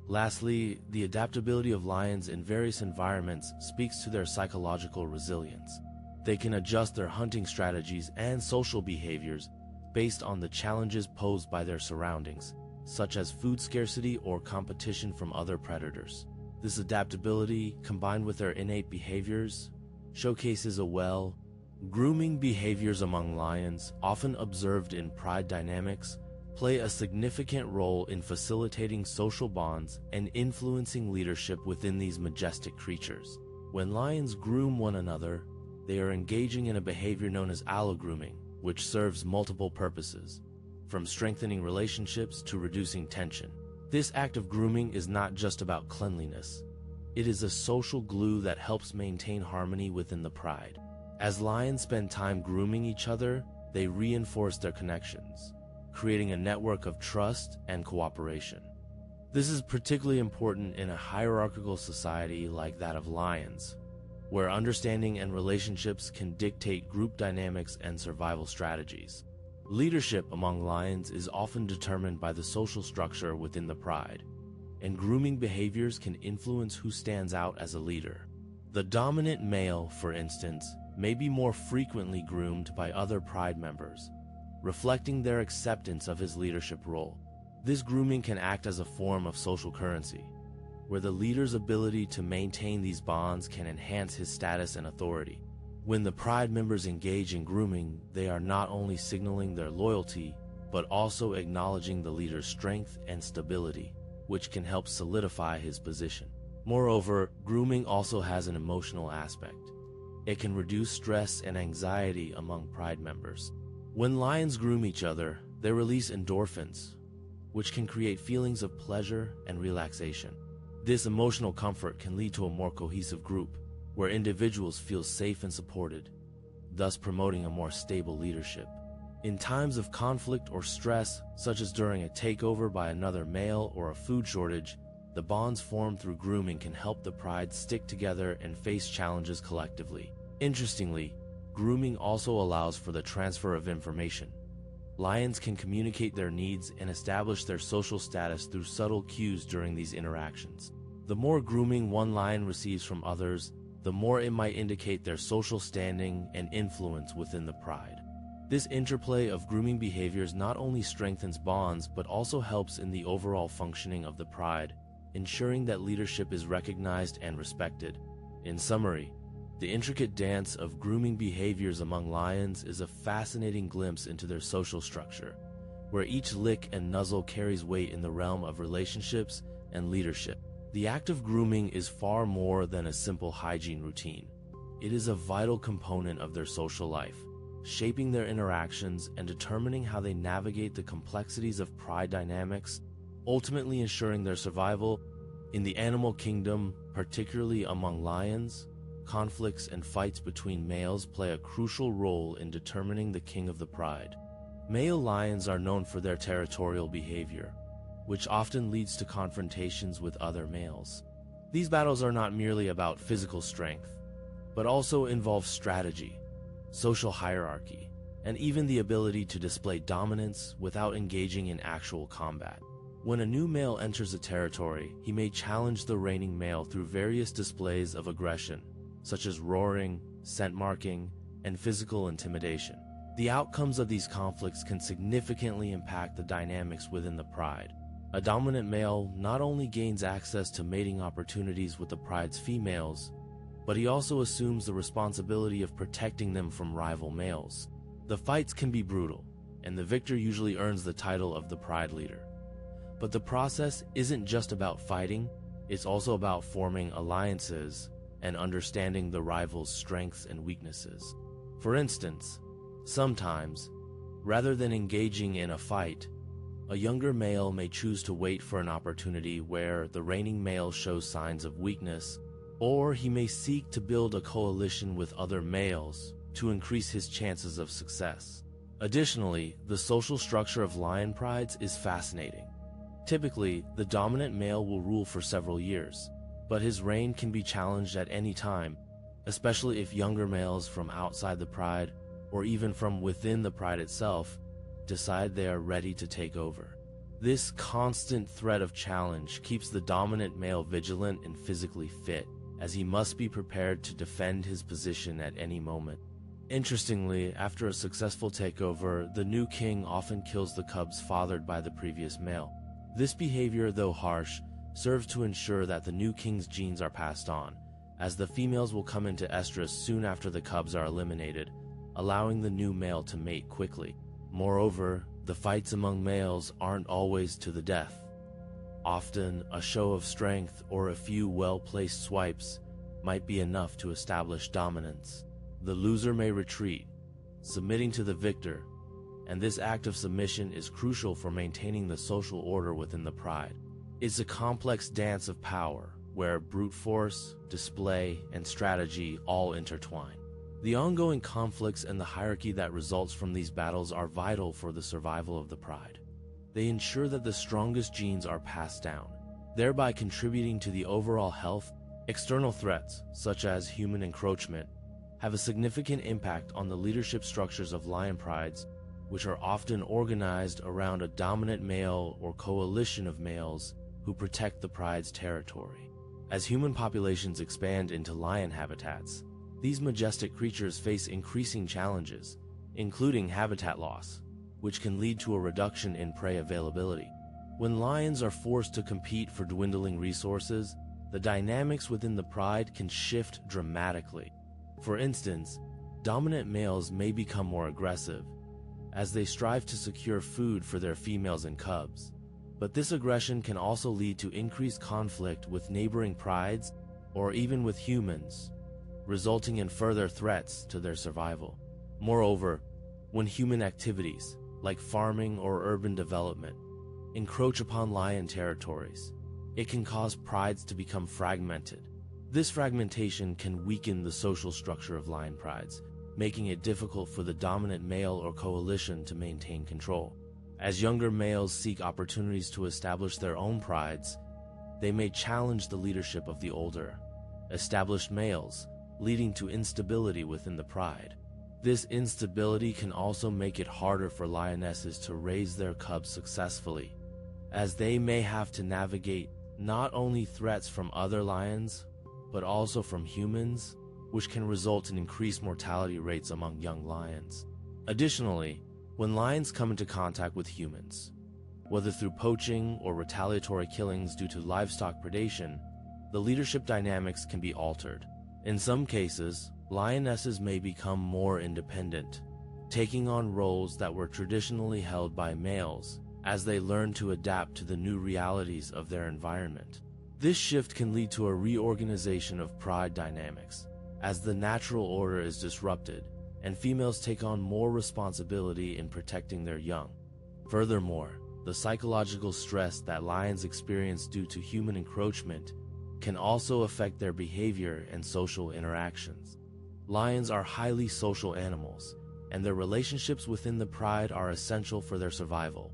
Lastly, the adaptability of lions in various environments speaks to their psychological resilience. They can adjust their hunting strategies and social behaviors based on the challenges posed by their surroundings, such as food scarcity or competition from other predators. This adaptability, combined with their innate behaviors, showcases grooming behaviors among lions, often observed in pride dynamics, play a significant role in facilitating social bonds and influencing leadership within these majestic creatures. When lions groom one another, they are engaging in a behavior known as allogrooming, which serves multiple purposes, from strengthening relationships to reducing tension. This act of grooming is not just about cleanliness. It is a social glue that helps maintain harmony within the pride. As lions spend time grooming each other, they reinforce their connections, creating a network of trust and cooperation. This is particularly important in a hierarchical society like that of lions, where understanding and relationships can dictate group dynamics and survival strategies. Leadership among lions is often determined by the social structure within the pride, and grooming behaviors can influence who stands out as a leader. The dominant male, for instance, may be more frequently groomed by other pride members, reflecting their acceptance of his leadership role. This grooming can act as a form of social currency, where the leader's ability to maintain these bonds can enhance his status and authority. When the pride members engage in grooming, they are not only signaling their loyalty, but also acknowledging the leader's strength and stability, which can help solidify his position. Moreover, grooming also has an emotional aspect. It can reduce stress and anxiety among pride members. When lions groom each other, they release endorphins, which can create feelings of pleasure and relaxation. This emotional comfort can lead to a more cohesive group, where individuals feel safe and supported, thus promoting a more stable leadership. In times of conflict or stress, such as during a takeover by another male or a food shortage, the bonds formed through grooming can help the pride stick together and face challenges collectively. Interestingly, grooming also allows for the transfer of information. Lions can communicate their needs and establish their social status through subtle cues during these interactions. The more grooming one lion receives from others, the more it might indicate their social standing and influence within the pride. This interplay of grooming behaviors not only strengthens bonds but also helps in the overall functioning of the pride, ensuring that leadership is recognized and respected. In summary, the intricate dance of grooming behaviors among lions is a fascinating glimpse into their social structure, where each lick and nuzzle carries weight in the realm of relationships and leadership. The act of grooming is far more than a simple hygiene routine. It is a vital component of their social life, shaping their interactions and determining how they navigate the complexities of pride dynamics, ultimately ensuring their survival. In the animal kingdom, particularly among lions, conflicts and fights between males play a crucial role in determining the king of the pride. Male lions are known for their territorial behavior, which often leads to confrontations with other males. These battles are not merely about physical strength, but also involve strategy, social hierarchy, and even the ability to display dominance without engaging in actual combat. When a new male enters a territory, he may challenge the reigning male through various displays of aggression, such as roaring, scent marking, and physical intimidation. The outcomes of these conflicts can significantly impact the dynamics within the pride. A dominant male not only gains access to mating opportunities with the pride's females, but he also assumes the responsibility of protecting them from rival males. The fights can be brutal, and the victor usually earns the title of the pride leader. But the process isn't just about fighting, it's also about forming alliances and understanding the rival's strengths and weaknesses. For instance, sometimes, rather than engaging in a fight, a younger male may choose to wait for an opportunity where the reigning male shows signs of weakness, or he may seek to build a coalition with other males to increase his chances of success. Additionally, the social structure of lion prides is fascinating. Typically, the dominant male will rule for several years, but his reign can be challenged at any time, especially if younger males from outside the pride, or even from within the pride itself, decide they are ready to take over. This constant threat of challenge keeps the dominant male vigilant and physically fit, as he must be prepared to defend his position at any moment. Interestingly, after a successful takeover, the new king often kills the cubs fathered by the previous male. This behavior, though harsh, serves to ensure that the new king's genes are passed on, as the females will come into estrus soon after the cubs are eliminated, allowing the new male to mate quickly. Moreover, the fights among males aren't always to the death. Often, a show of strength or a few well-placed swipes might be enough to establish dominance. The loser may retreat, submitting to the victor, and this act of submission is crucial for maintaining the social order within the pride. It's a complex dance of power, where brute force, display, and strategy all intertwine. The ongoing conflicts and the hierarchy that results from these battles are vital for the survival of the pride. They ensure that the strongest genes are passed down, thereby contributing to the overall health. External threats, such as human encroachment, have a significant impact on the leadership structures of lion prides, which are often organized around a dominant male or coalition of males who protect the pride's territory. As human populations expand into lion habitats, these majestic creatures face increasing challenges, including habitat loss, which can lead to a reduction in prey availability. When lions are forced to compete for dwindling resources, the dynamics within the pride can shift dramatically. For instance, dominant males may become more aggressive, as they strive to secure food for their females and cubs. But this aggression can also lead to increased conflict with neighboring prides or even with humans, resulting in further threats to their survival. Moreover, when human activities, like farming or urban development, encroach upon lion territories, it can cause prides to become fragmented. This fragmentation can weaken the social structure of lion prides, making it difficult for the dominant male or coalition to maintain control. As younger males seek opportunities to establish their own prides, they may challenge the leadership of the older, established males, leading to instability within the pride. This instability can also make it harder for lionesses to raise their cubs successfully, as they may have to navigate not only threats from other lions, but also from humans, which can result in increased mortality rates among young lions. Additionally, when lions come into contact with humans, whether through poaching or retaliatory killings due to livestock predation, the leadership dynamics can be altered. In some cases, lionesses may become more independent, taking on roles that were traditionally held by males as they learn to adapt to the new realities of their environment. This shift can lead to a reorganization of pride dynamics, as the natural order is disrupted and females take on more responsibility in protecting their young. Furthermore, the psychological stress that lions experience due to human encroachment can also affect their behavior and social interactions. Lions are highly social animals, and their relationships within the pride are essential for their survival.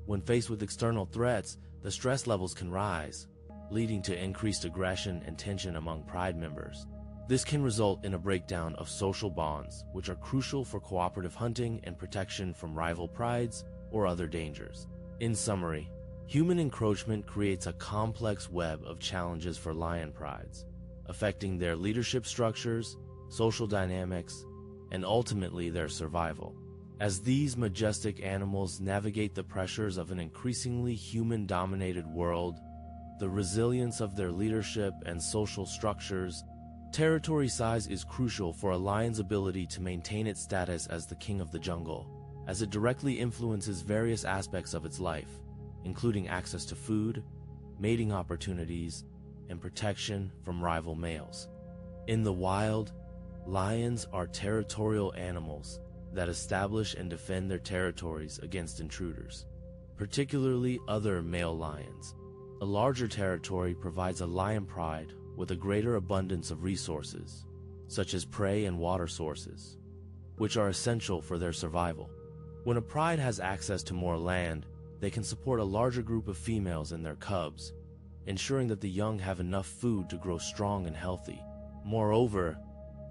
When faced with external threats, the stress levels can rise, leading to increased aggression and tension among pride members. This can result in a breakdown of social bonds, which are crucial for cooperative hunting and protection from rival prides or other dangers. In summary, human encroachment creates a complex web of challenges for lion prides, affecting their leadership structures, social dynamics, and ultimately their survival. As these majestic animals navigate the pressures of an increasingly human-dominated world, the resilience of their leadership and social structures, territory size is crucial for a lion's ability to maintain its status as the king of the jungle, as it directly influences various aspects of its life, including access to food, mating opportunities, and protection from rival males. In the wild, lions are territorial animals that establish and defend their territories against intruders, particularly other male lions. A larger territory provides a lion pride with a greater abundance of resources, such as prey and water sources, which are essential for their survival. When a pride has access to more land, they can support a larger group of females and their cubs, ensuring that the young have enough food to grow strong and healthy. Moreover,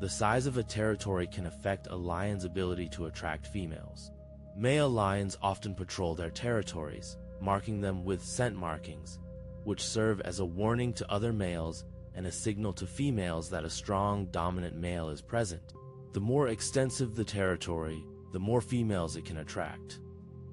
the size of a territory can affect a lion's ability to attract females. Male lions often patrol their territories, marking them with scent markings, which serve as a warning to other males and a signal to females that a strong, dominant male is present. The more extensive the territory, the more females it can attract,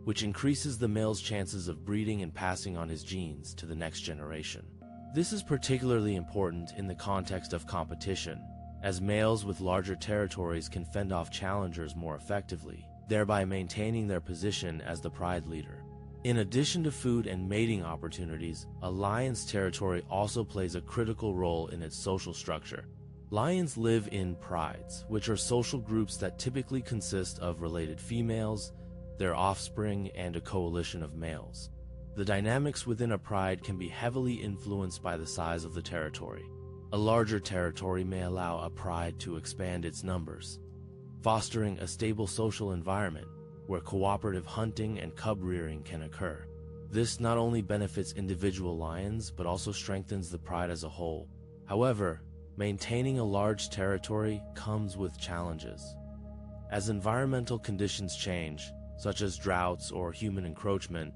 which increases the male's chances of breeding and passing on his genes to the next generation. This is particularly important in the context of competition, as males with larger territories can fend off challengers more effectively, thereby maintaining their position as the pride leader. In addition to food and mating opportunities, a lion's territory also plays a critical role in its social structure. Lions live in prides, which are social groups that typically consist of related females, their offspring, and a coalition of males. The dynamics within a pride can be heavily influenced by the size of the territory. A larger territory may allow a pride to expand its numbers, fostering a stable social environment where cooperative hunting and cub rearing can occur. This not only benefits individual lions, but also strengthens the pride as a whole. However, maintaining a large territory comes with challenges. As environmental conditions change, such as droughts or human encroachment,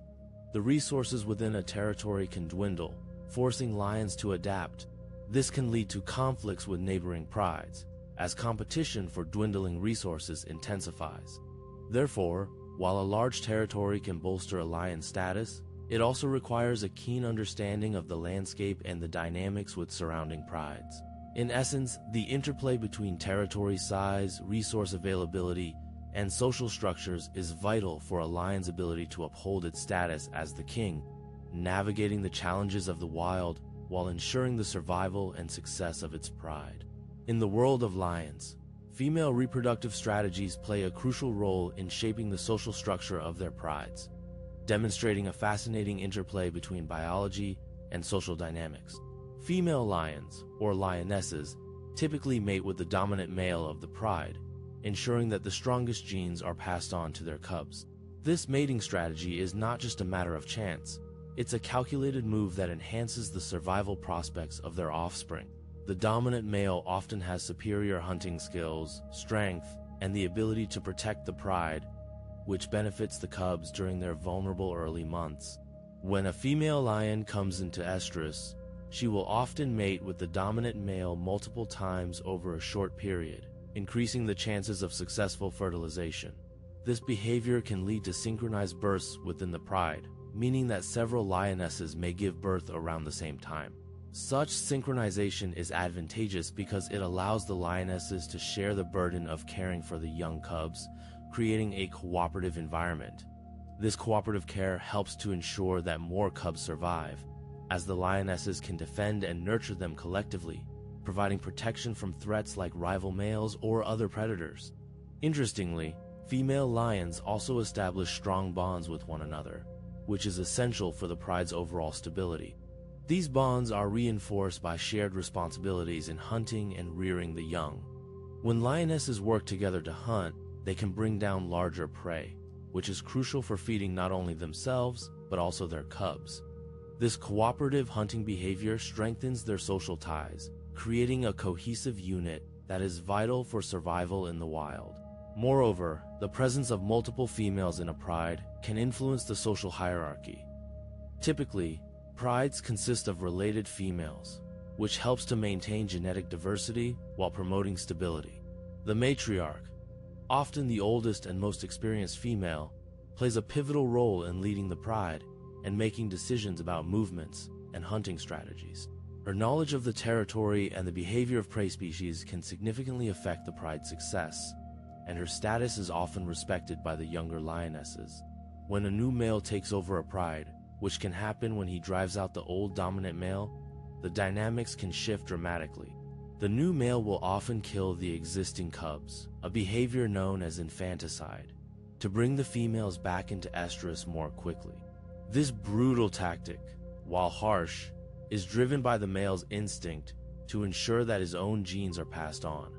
the resources within a territory can dwindle, forcing lions to adapt. This can lead to conflicts with neighboring prides, as competition for dwindling resources intensifies. Therefore, while a large territory can bolster a lion's status, it also requires a keen understanding of the landscape and the dynamics with surrounding prides. In essence, the interplay between territory size, resource availability, and social structures is vital for a lion's ability to uphold its status as the king, navigating the challenges of the wild while ensuring the survival and success of its pride. In the world of lions, female reproductive strategies play a crucial role in shaping the social structure of their prides, demonstrating a fascinating interplay between biology and social dynamics. Female lions, or lionesses, typically mate with the dominant male of the pride, ensuring that the strongest genes are passed on to their cubs. This mating strategy is not just a matter of chance, it's a calculated move that enhances the survival prospects of their offspring. The dominant male often has superior hunting skills, strength, and the ability to protect the pride, which benefits the cubs during their vulnerable early months. When a female lion comes into estrus, she will often mate with the dominant male multiple times over a short period, increasing the chances of successful fertilization. This behavior can lead to synchronized births within the pride, meaning that several lionesses may give birth around the same time. Such synchronization is advantageous because it allows the lionesses to share the burden of caring for the young cubs, creating a cooperative environment. This cooperative care helps to ensure that more cubs survive, as the lionesses can defend and nurture them collectively, providing protection from threats like rival males or other predators. Interestingly, female lions also establish strong bonds with one another, which is essential for the pride's overall stability. These bonds are reinforced by shared responsibilities in hunting and rearing the young. When lionesses work together to hunt, they can bring down larger prey, which is crucial for feeding not only themselves, but also their cubs. This cooperative hunting behavior strengthens their social ties, creating a cohesive unit that is vital for survival in the wild. Moreover, the presence of multiple females in a pride can influence the social hierarchy. Typically, prides consist of related females, which helps to maintain genetic diversity while promoting stability. The matriarch, often the oldest and most experienced female, plays a pivotal role in leading the pride and making decisions about movements and hunting strategies. Her knowledge of the territory and the behavior of prey species can significantly affect the pride's success, and her status is often respected by the younger lionesses. When a new male takes over a pride, which can happen when he drives out the old dominant male, the dynamics can shift dramatically. The new male will often kill the existing cubs, a behavior known as infanticide, to bring the females back into estrus more quickly. This brutal tactic, while harsh, is driven by the male's instinct to ensure that his own genes are passed on.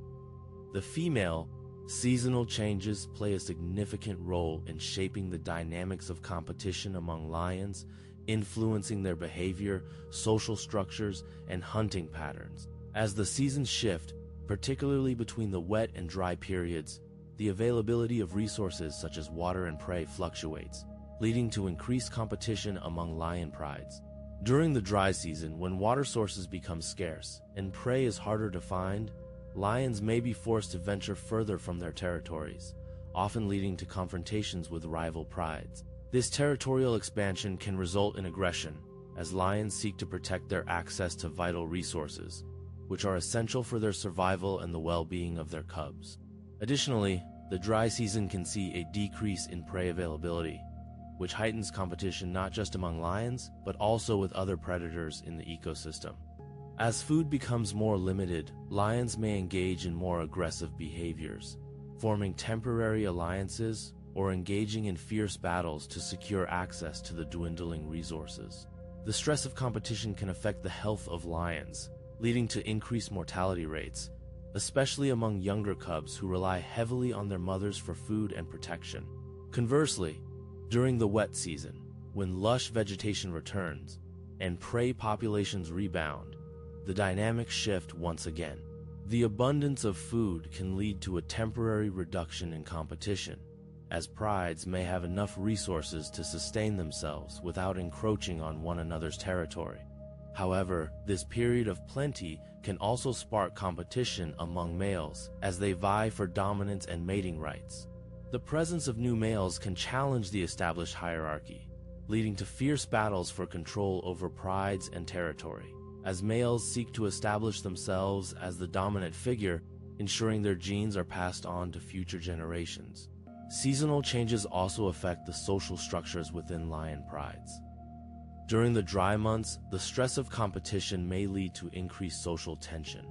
The female, seasonal changes play a significant role in shaping the dynamics of competition among lions, influencing their behavior, social structures, and hunting patterns. As the seasons shift, particularly between the wet and dry periods, the availability of resources such as water and prey fluctuates, leading to increased competition among lion prides. During the dry season, when water sources become scarce and prey is harder to find, lions may be forced to venture further from their territories, often leading to confrontations with rival prides. This territorial expansion can result in aggression, as lions seek to protect their access to vital resources, which are essential for their survival and the well-being of their cubs. Additionally, the dry season can see a decrease in prey availability, which heightens competition not just among lions, but also with other predators in the ecosystem. As food becomes more limited, lions may engage in more aggressive behaviors, forming temporary alliances or engaging in fierce battles to secure access to the dwindling resources. The stress of competition can affect the health of lions, leading to increased mortality rates, especially among younger cubs who rely heavily on their mothers for food and protection. Conversely, during the wet season, when lush vegetation returns and prey populations rebound, the dynamics shift once again. The abundance of food can lead to a temporary reduction in competition, as prides may have enough resources to sustain themselves without encroaching on one another's territory. However, this period of plenty can also spark competition among males as they vie for dominance and mating rights. The presence of new males can challenge the established hierarchy, leading to fierce battles for control over prides and territory, as males seek to establish themselves as the dominant figure, ensuring their genes are passed on to future generations. Seasonal changes also affect the social structures within lion prides. During the dry months, the stress of competition may lead to increased social tension,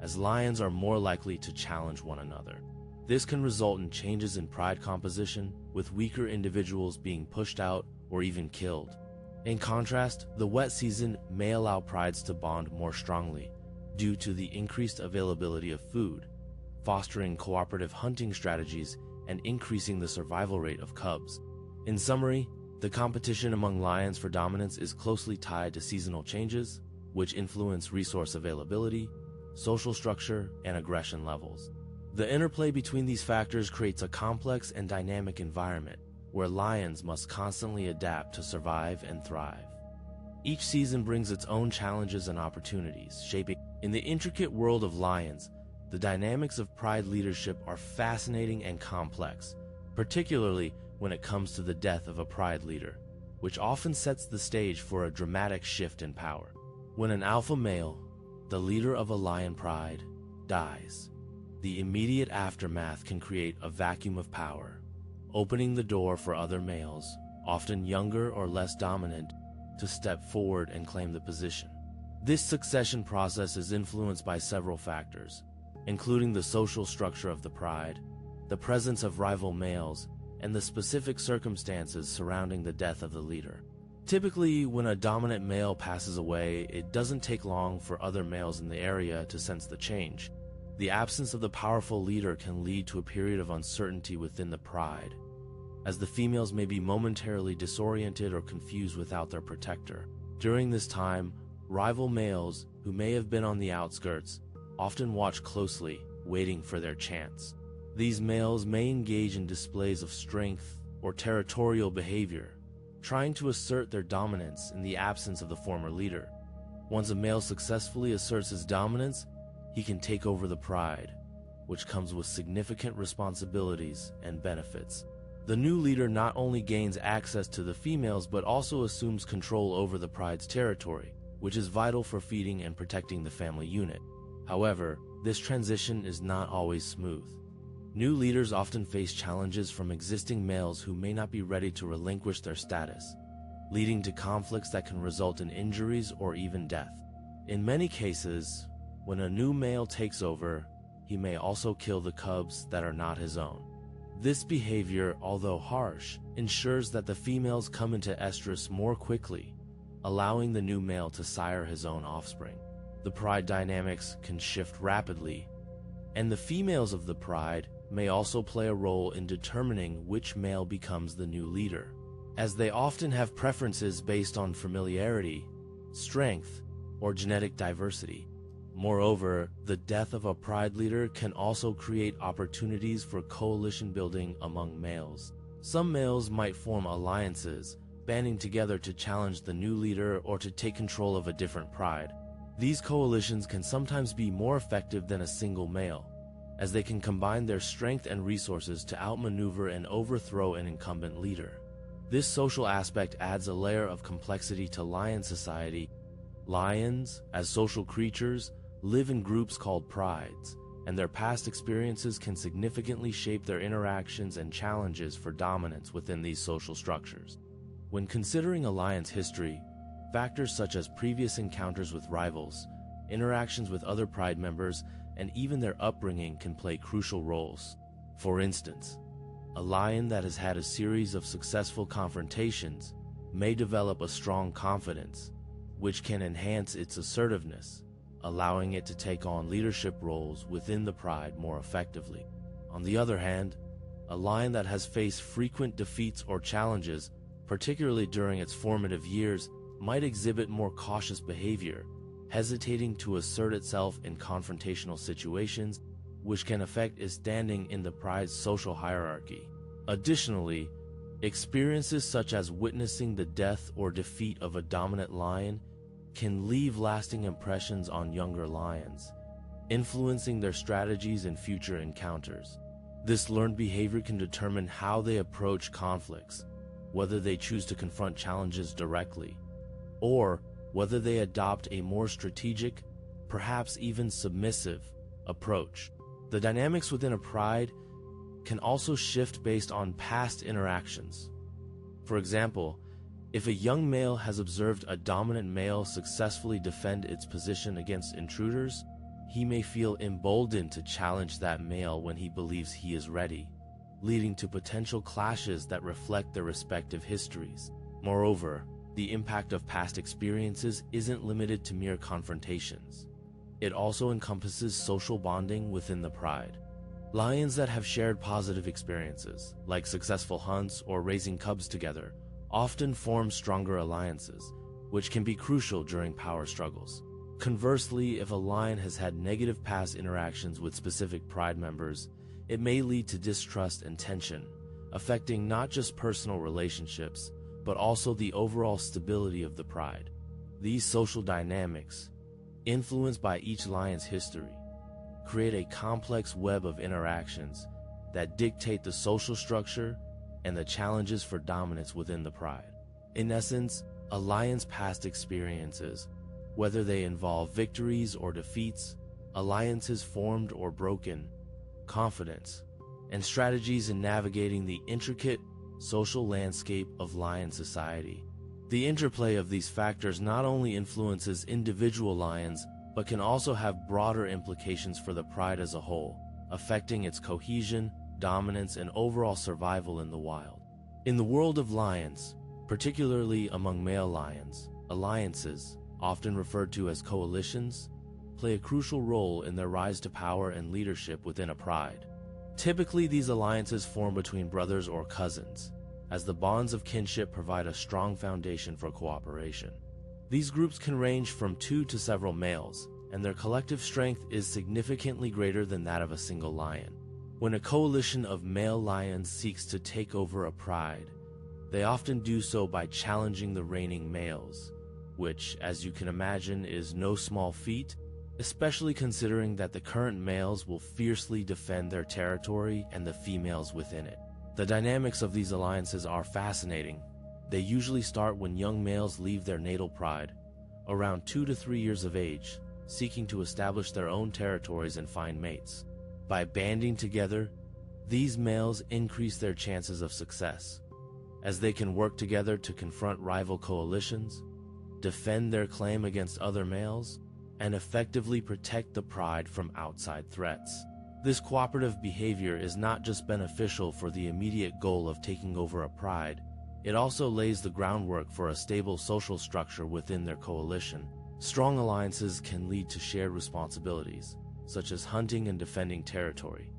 as lions are more likely to challenge one another. This can result in changes in pride composition, with weaker individuals being pushed out or even killed. In contrast, the wet season may allow prides to bond more strongly due to the increased availability of food, fostering cooperative hunting strategies and increasing the survival rate of cubs. In summary, the competition among lions for dominance is closely tied to seasonal changes, which influence resource availability, social structure, and aggression levels. The interplay between these factors creates a complex and dynamic environment where lions must constantly adapt to survive and thrive. Each season brings its own challenges and opportunities, shaping. In the intricate world of lions, the dynamics of pride leadership are fascinating and complex, particularly when it comes to the death of a pride leader, which often sets the stage for a dramatic shift in power. When an alpha male, the leader of a lion pride, dies, the immediate aftermath can create a vacuum of power, opening the door for other males, often younger or less dominant, to step forward and claim the position. This succession process is influenced by several factors, including the social structure of the pride, the presence of rival males, and the specific circumstances surrounding the death of the leader. Typically, when a dominant male passes away, it doesn't take long for other males in the area to sense the change. The absence of the powerful leader can lead to a period of uncertainty within the pride, as the females may be momentarily disoriented or confused without their protector. During this time, rival males, who may have been on the outskirts, often watch closely, waiting for their chance. These males may engage in displays of strength or territorial behavior, trying to assert their dominance in the absence of the former leader. Once a male successfully asserts his dominance, he can take over the pride, which comes with significant responsibilities and benefits. The new leader not only gains access to the females but also assumes control over the pride's territory, which is vital for feeding and protecting the family unit. However, this transition is not always smooth. New leaders often face challenges from existing males who may not be ready to relinquish their status, leading to conflicts that can result in injuries or even death. In many cases, when a new male takes over, he may also kill the cubs that are not his own. This behavior, although harsh, ensures that the females come into estrus more quickly, allowing the new male to sire his own offspring. The pride dynamics can shift rapidly, and the females of the pride may also play a role in determining which male becomes the new leader, as they often have preferences based on familiarity, strength, or genetic diversity. Moreover, the death of a pride leader can also create opportunities for coalition building among males. Some males might form alliances, banding together to challenge the new leader or to take control of a different pride. These coalitions can sometimes be more effective than a single male, as they can combine their strength and resources to outmaneuver and overthrow an incumbent leader. This social aspect adds a layer of complexity to lion society. Lions, as social creatures, live in groups called prides, and their past experiences can significantly shape their interactions and challenges for dominance within these social structures. When considering a lion's history, factors such as previous encounters with rivals, interactions with other pride members, and even their upbringing can play crucial roles. For instance, a lion that has had a series of successful confrontations may develop a strong confidence, which can enhance its assertiveness, allowing it to take on leadership roles within the pride more effectively. On the other hand, a lion that has faced frequent defeats or challenges, particularly during its formative years, might exhibit more cautious behavior, hesitating to assert itself in confrontational situations, which can affect its standing in the pride's social hierarchy. Additionally, experiences such as witnessing the death or defeat of a dominant lion can leave lasting impressions on younger lions, influencing their strategies in future encounters. This learned behavior can determine how they approach conflicts, whether they choose to confront challenges directly, or whether they adopt a more strategic, perhaps even submissive, approach. The dynamics within a pride can also shift based on past interactions. For example, if a young male has observed a dominant male successfully defend its position against intruders, he may feel emboldened to challenge that male when he believes he is ready, leading to potential clashes that reflect their respective histories. Moreover, the impact of past experiences isn't limited to mere confrontations. It also encompasses social bonding within the pride. Lions that have shared positive experiences, like successful hunts or raising cubs together, often form stronger alliances, which can be crucial during power struggles. Conversely, if a lion has had negative past interactions with specific pride members, it may lead to distrust and tension, affecting not just personal relationships, but also the overall stability of the pride. These social dynamics, influenced by each lion's history, create a complex web of interactions that dictate the social structure and the challenges for dominance within the pride. In essence, a lion's past experiences, whether they involve victories or defeats, alliances formed or broken, confidence, and strategies in navigating the intricate social landscape of lion society. The interplay of these factors not only influences individual lions, but can also have broader implications for the pride as a whole, affecting its cohesion, dominance, and overall survival in the wild. In the world of lions, particularly among male lions, alliances, often referred to as coalitions, play a crucial role in their rise to power and leadership within a pride. Typically, these alliances form between brothers or cousins, as the bonds of kinship provide a strong foundation for cooperation. These groups can range from 2 to several males, and their collective strength is significantly greater than that of a single lion. When a coalition of male lions seeks to take over a pride, they often do so by challenging the reigning males, which, as you can imagine, is no small feat, especially considering that the current males will fiercely defend their territory and the females within it. The dynamics of these alliances are fascinating. They usually start when young males leave their natal pride, around 2 to 3 years of age, seeking to establish their own territories and find mates. By banding together, these males increase their chances of success, as they can work together to confront rival coalitions, defend their claim against other males, and effectively protect the pride from outside threats. This cooperative behavior is not just beneficial for the immediate goal of taking over a pride, it also lays the groundwork for a stable social structure within their coalition. Strong alliances can lead to shared responsibilities, such as hunting and defending territory,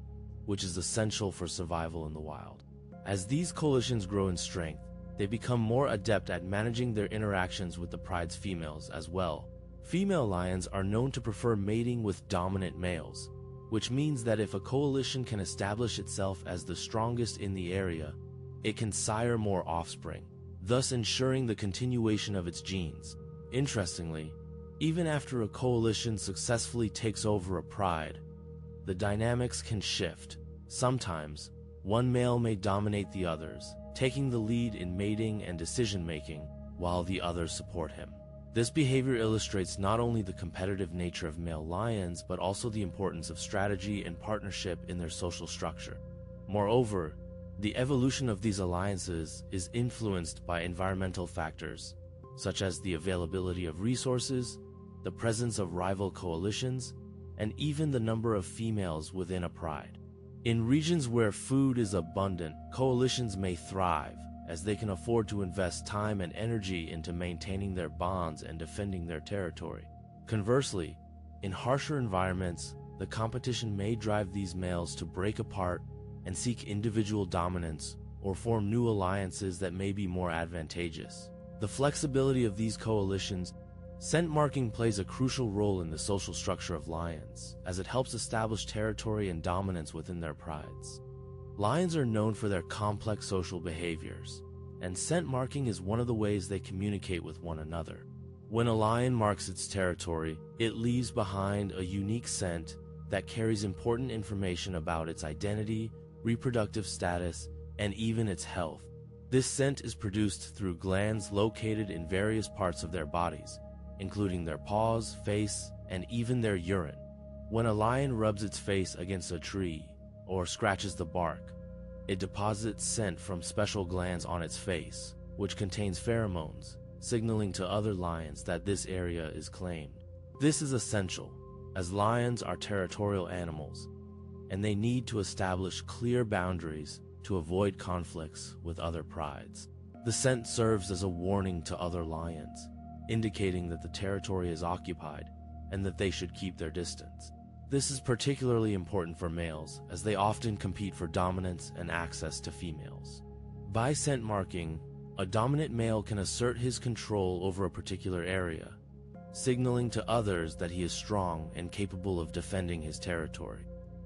which is essential for survival in the wild. As these coalitions grow in strength, they become more adept at managing their interactions with the pride's females as well. Female lions are known to prefer mating with dominant males, which means that if a coalition can establish itself as the strongest in the area, it can sire more offspring, thus ensuring the continuation of its genes. Interestingly, even after a coalition successfully takes over a pride, the dynamics can shift. Sometimes, one male may dominate the others, taking the lead in mating and decision-making, while the others support him. This behavior illustrates not only the competitive nature of male lions, but also the importance of strategy and partnership in their social structure. Moreover, the evolution of these alliances is influenced by environmental factors, such as the availability of resources, the presence of rival coalitions, and even the number of females within a pride. In regions where food is abundant, coalitions may thrive, as they can afford to invest time and energy into maintaining their bonds and defending their territory. Conversely, in harsher environments, the competition may drive these males to break apart and seek individual dominance or form new alliances that may be more advantageous. The flexibility of these coalitions. Scent marking plays a crucial role in the social structure of lions, as it helps establish territory and dominance within their prides. Lions are known for their complex social behaviors, and scent marking is one of the ways they communicate with one another. When a lion marks its territory, it leaves behind a unique scent that carries important information about its identity, reproductive status, and even its health. This scent is produced through glands located in various parts of their bodies, including their paws, face, and even their urine. When a lion rubs its face against a tree or scratches the bark, It deposits scent from special glands on its face, which contains pheromones, signaling to other lions that this area is claimed. This is essential, as lions are territorial animals, and they need to establish clear boundaries to avoid conflicts with other prides. The scent serves as a warning to other lions, indicating that the territory is occupied and that they should keep their distance. This is particularly important for males, as they often compete for dominance and access to females. By scent marking, a dominant male can assert his control over a particular area, signaling to others that he is strong and capable of defending his territory.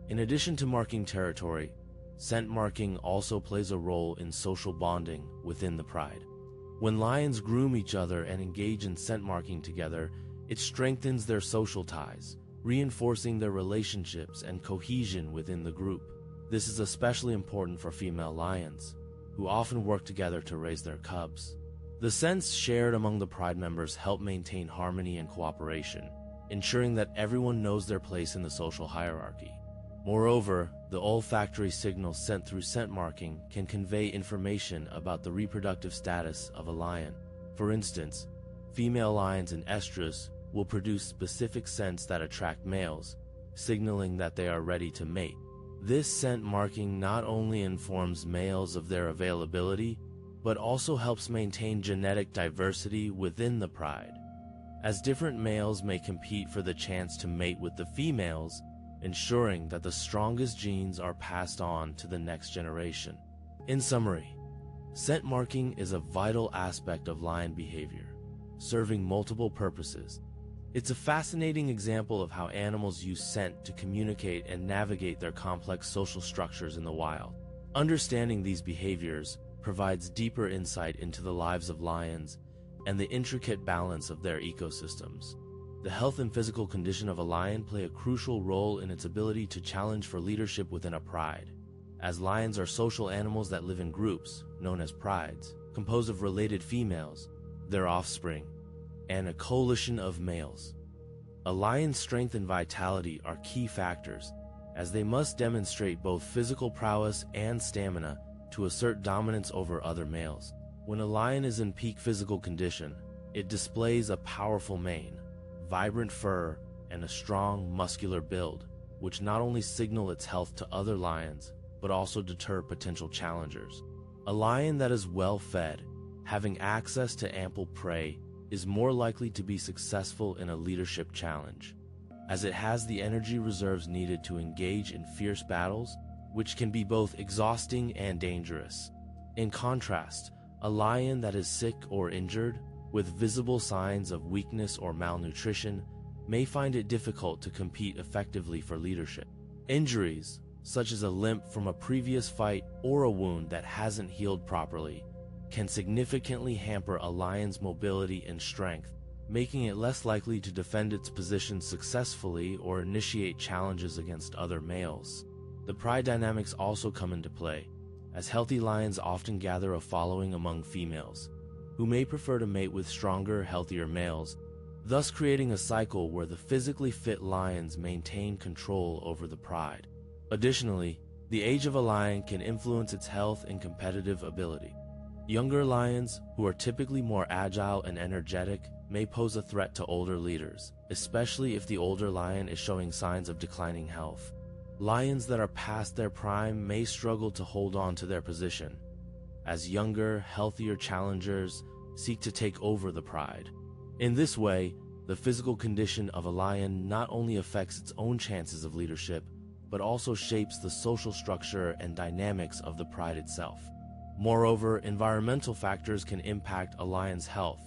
In addition to marking territory, scent marking also plays a role in social bonding within the pride. When lions groom each other and engage in scent marking together, it strengthens their social ties, reinforcing their relationships and cohesion within the group. This is especially important for female lions, who often work together to raise their cubs. The scents shared among the pride members help maintain harmony and cooperation, ensuring that everyone knows their place in the social hierarchy. Moreover, the olfactory signals sent through scent marking can convey information about the reproductive status of a lion. For instance, female lions in estrus will produce specific scents that attract males, signaling that they are ready to mate. This scent marking not only informs males of their availability, but also helps maintain genetic diversity within the pride, as different males may compete for the chance to mate with the females, ensuring that the strongest genes are passed on to the next generation. In summary, scent marking is a vital aspect of lion behavior, serving multiple purposes. It's a fascinating example of how animals use scent to communicate and navigate their complex social structures in the wild. Understanding these behaviors provides deeper insight into the lives of lions and the intricate balance of their ecosystems. The health and physical condition of a lion play a crucial role in its ability to challenge for leadership within a pride, as lions are social animals that live in groups, known as prides, composed of related females, their offspring, and a coalition of males. A lion's strength and vitality are key factors, as they must demonstrate both physical prowess and stamina to assert dominance over other males. When a lion is in peak physical condition, it displays a powerful mane, vibrant fur, and a strong, muscular build, which not only signal its health to other lions, but also deter potential challengers. A lion that is well fed, having access to ample prey, is more likely to be successful in a leadership challenge, as it has the energy reserves needed to engage in fierce battles, which can be both exhausting and dangerous. In contrast, a lion that is sick or injured, with visible signs of weakness or malnutrition, may find it difficult to compete effectively for leadership. Injuries, such as a limp from a previous fight or a wound that hasn't healed properly, can significantly hamper a lion's mobility and strength, making it less likely to defend its position successfully or initiate challenges against other males. The pride dynamics also come into play, as healthy lions often gather a following among females, who may prefer to mate with stronger, healthier males, thus creating a cycle where the physically fit lions maintain control over the pride. Additionally, the age of a lion can influence its health and competitive ability. Younger lions, who are typically more agile and energetic, may pose a threat to older leaders, especially if the older lion is showing signs of declining health. Lions that are past their prime may struggle to hold on to their position, as younger, healthier challengers seek to take over the pride. In this way, the physical condition of a lion not only affects its own chances of leadership, but also shapes the social structure and dynamics of the pride itself. Moreover, environmental factors can impact a lion's health,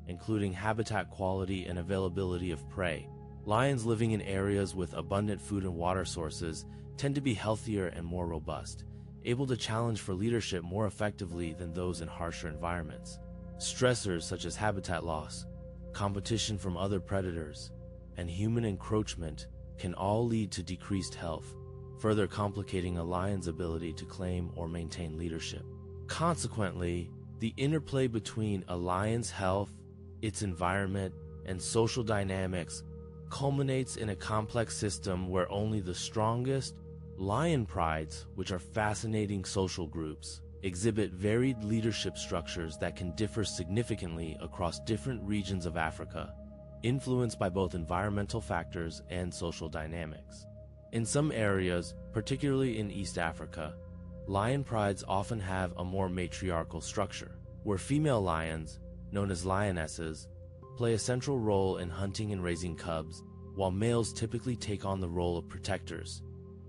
including habitat quality and availability of prey. Lions living in areas with abundant food and water sources tend to be healthier and more robust, able to challenge for leadership more effectively than those in harsher environments. Stressors such as habitat loss, competition from other predators, and human encroachment can all lead to decreased health, further complicating a lion's ability to claim or maintain leadership. Consequently, the interplay between a lion's health, its environment, and social dynamics culminates in a complex system where only the strongest, Lion prides, which are fascinating social groups, exhibit varied leadership structures that can differ significantly across different regions of Africa, influenced by both environmental factors and social dynamics. In some areas, particularly in East Africa, lion prides often have a more matriarchal structure, where female lions, known as lionesses, play a central role in hunting and raising cubs, while males typically take on the role of protectors,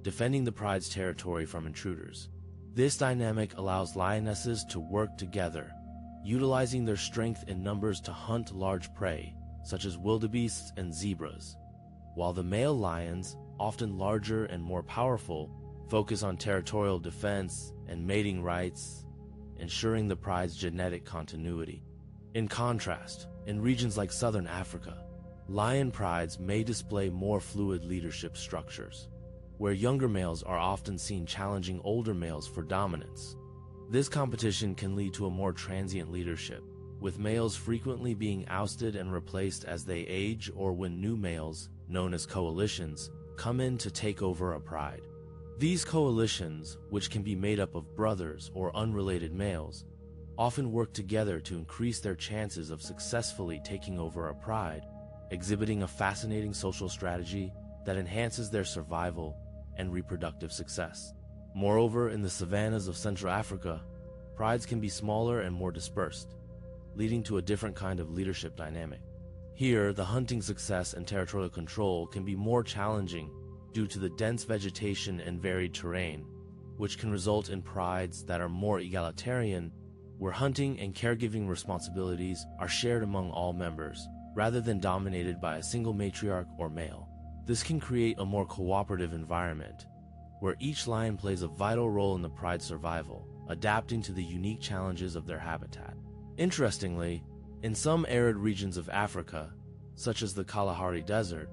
defending the pride's territory from intruders. This dynamic allows lionesses to work together, utilizing their strength in numbers to hunt large prey, such as wildebeests and zebras, while the male lions, often larger and more powerful, focus on territorial defense and mating rights, ensuring the pride's genetic continuity. In contrast, in regions like southern Africa, lion prides may display more fluid leadership structures, where younger males are often seen challenging older males for dominance. This competition can lead to a more transient leadership, with males frequently being ousted and replaced as they age or when new males, known as coalitions, come in to take over a pride. These coalitions, which can be made up of brothers or unrelated males, often work together to increase their chances of successfully taking over a pride, exhibiting a fascinating social strategy that enhances their survival and reproductive success. Moreover, in the savannas of Central Africa, prides can be smaller and more dispersed, leading to a different kind of leadership dynamic. Here, the hunting success and territorial control can be more challenging due to the dense vegetation and varied terrain, which can result in prides that are more egalitarian, where hunting and caregiving responsibilities are shared among all members, rather than dominated by a single matriarch or male. This can create a more cooperative environment, where each lion plays a vital role in the pride's survival, adapting to the unique challenges of their habitat. Interestingly, in some arid regions of Africa, such as the Kalahari Desert,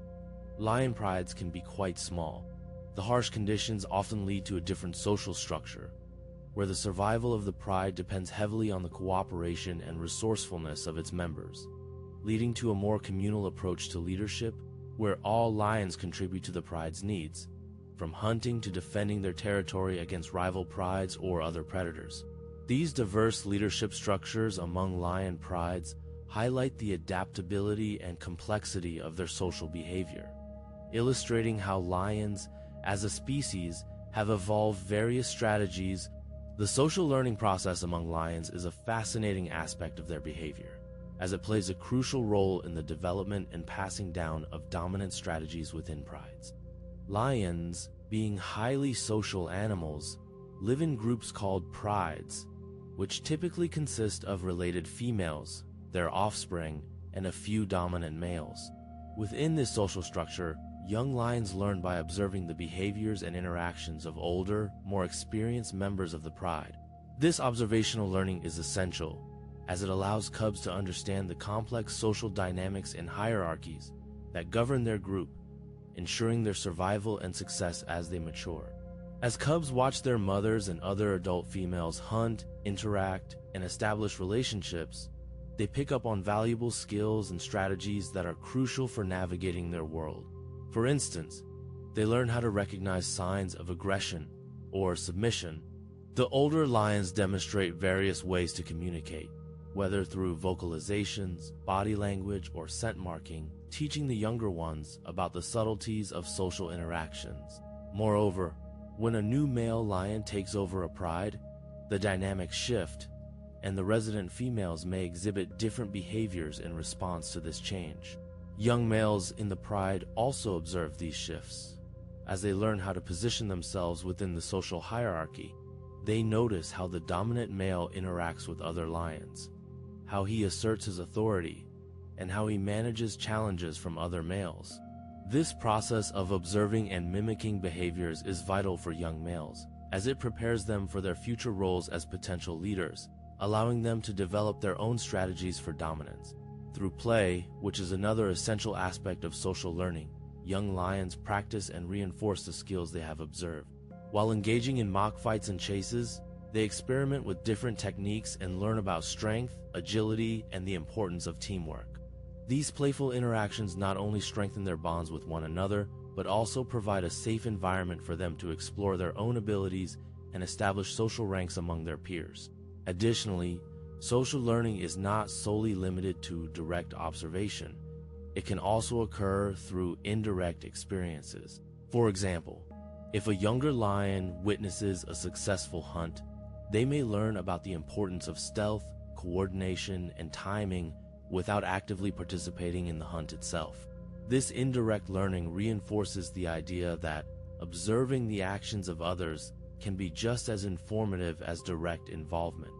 lion prides can be quite small. The harsh conditions often lead to a different social structure, where the survival of the pride depends heavily on the cooperation and resourcefulness of its members, leading to a more communal approach to leadership, where all lions contribute to the pride's needs, from hunting to defending their territory against rival prides or other predators. These diverse leadership structures among lion prides highlight the adaptability and complexity of their social behavior, illustrating how lions, as a species, have evolved various strategies. The social learning process among lions is a fascinating aspect of their behavior, as it plays a crucial role in the development and passing down of dominant strategies within prides. Lions, being highly social animals, live in groups called prides, which typically consist of related females, their offspring, and a few dominant males. Within this social structure, young lions learn by observing the behaviors and interactions of older, more experienced members of the pride. This observational learning is essential, as it allows cubs to understand the complex social dynamics and hierarchies that govern their group, ensuring their survival and success as they mature. As cubs watch their mothers and other adult females hunt, interact, and establish relationships, they pick up on valuable skills and strategies that are crucial for navigating their world. For instance, they learn how to recognize signs of aggression or submission. The older lions demonstrate various ways to communicate, whether through vocalizations, body language, or scent marking, teaching the younger ones about the subtleties of social interactions. Moreover, when a new male lion takes over a pride, the dynamics shift, and the resident females may exhibit different behaviors in response to this change. Young males in the pride also observe these shifts. As they learn how to position themselves within the social hierarchy, they notice how the dominant male interacts with other lions, how he asserts his authority, and how he manages challenges from other males. This process of observing and mimicking behaviors is vital for young males, as it prepares them for their future roles as potential leaders, allowing them to develop their own strategies for dominance. Through play, which is another essential aspect of social learning, young lions practice and reinforce the skills they have observed. While engaging in mock fights and chases, they experiment with different techniques and learn about strength, agility, and the importance of teamwork. These playful interactions not only strengthen their bonds with one another, but also provide a safe environment for them to explore their own abilities and establish social ranks among their peers. Additionally, social learning is not solely limited to direct observation. It can also occur through indirect experiences. For example, if a younger lion witnesses a successful hunt, they may learn about the importance of stealth, coordination, and timing without actively participating in the hunt itself. This indirect learning reinforces the idea that observing the actions of others can be just as informative as direct involvement.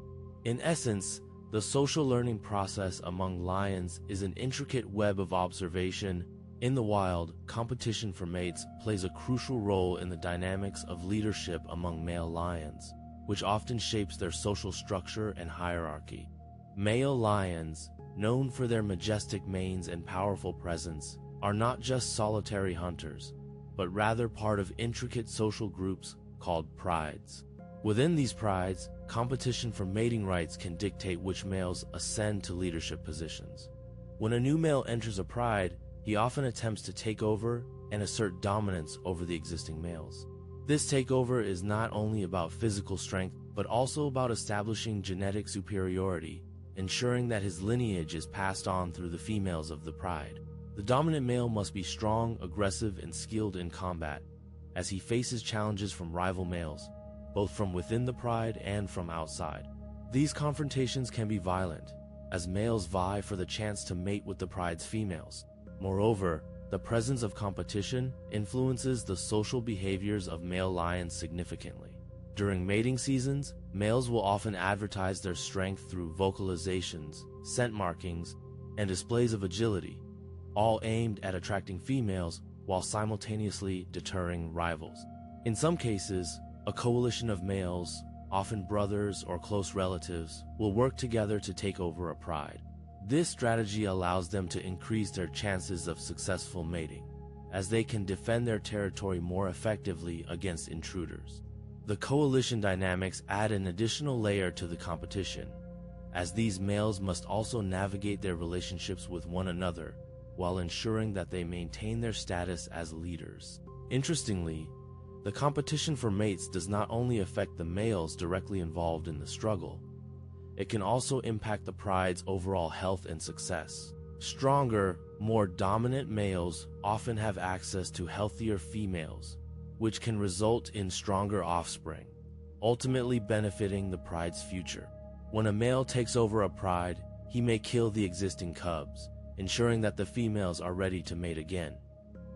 In essence, the social learning process among lions is an intricate web of observation. In the wild, competition for mates plays a crucial role in the dynamics of leadership among male lions, which often shapes their social structure and hierarchy. Male lions, known for their majestic manes and powerful presence, are not just solitary hunters, but rather part of intricate social groups called prides. Within these prides, competition for mating rights can dictate which males ascend to leadership positions. When a new male enters a pride, he often attempts to take over and assert dominance over the existing males. This takeover is not only about physical strength, but also about establishing genetic superiority, ensuring that his lineage is passed on through the females of the pride. The dominant male must be strong, aggressive, and skilled in combat, as he faces challenges from rival males, both from within the pride and from outside. These confrontations can be violent, as males vie for the chance to mate with the pride's females. Moreover, the presence of competition influences the social behaviors of male lions significantly. During mating seasons, males will often advertise their strength through vocalizations, scent markings, and displays of agility, all aimed at attracting females while simultaneously deterring rivals. In some cases, a coalition of males, often brothers or close relatives, will work together to take over a pride. This strategy allows them to increase their chances of successful mating, as they can defend their territory more effectively against intruders. The coalition dynamics add an additional layer to the competition, as these males must also navigate their relationships with one another while ensuring that they maintain their status as leaders. Interestingly, the competition for mates does not only affect the males directly involved in the struggle, it can also impact the pride's overall health and success. Stronger, more dominant males often have access to healthier females, which can result in stronger offspring, ultimately benefiting the pride's future. When a male takes over a pride, he may kill the existing cubs, ensuring that the females are ready to mate again,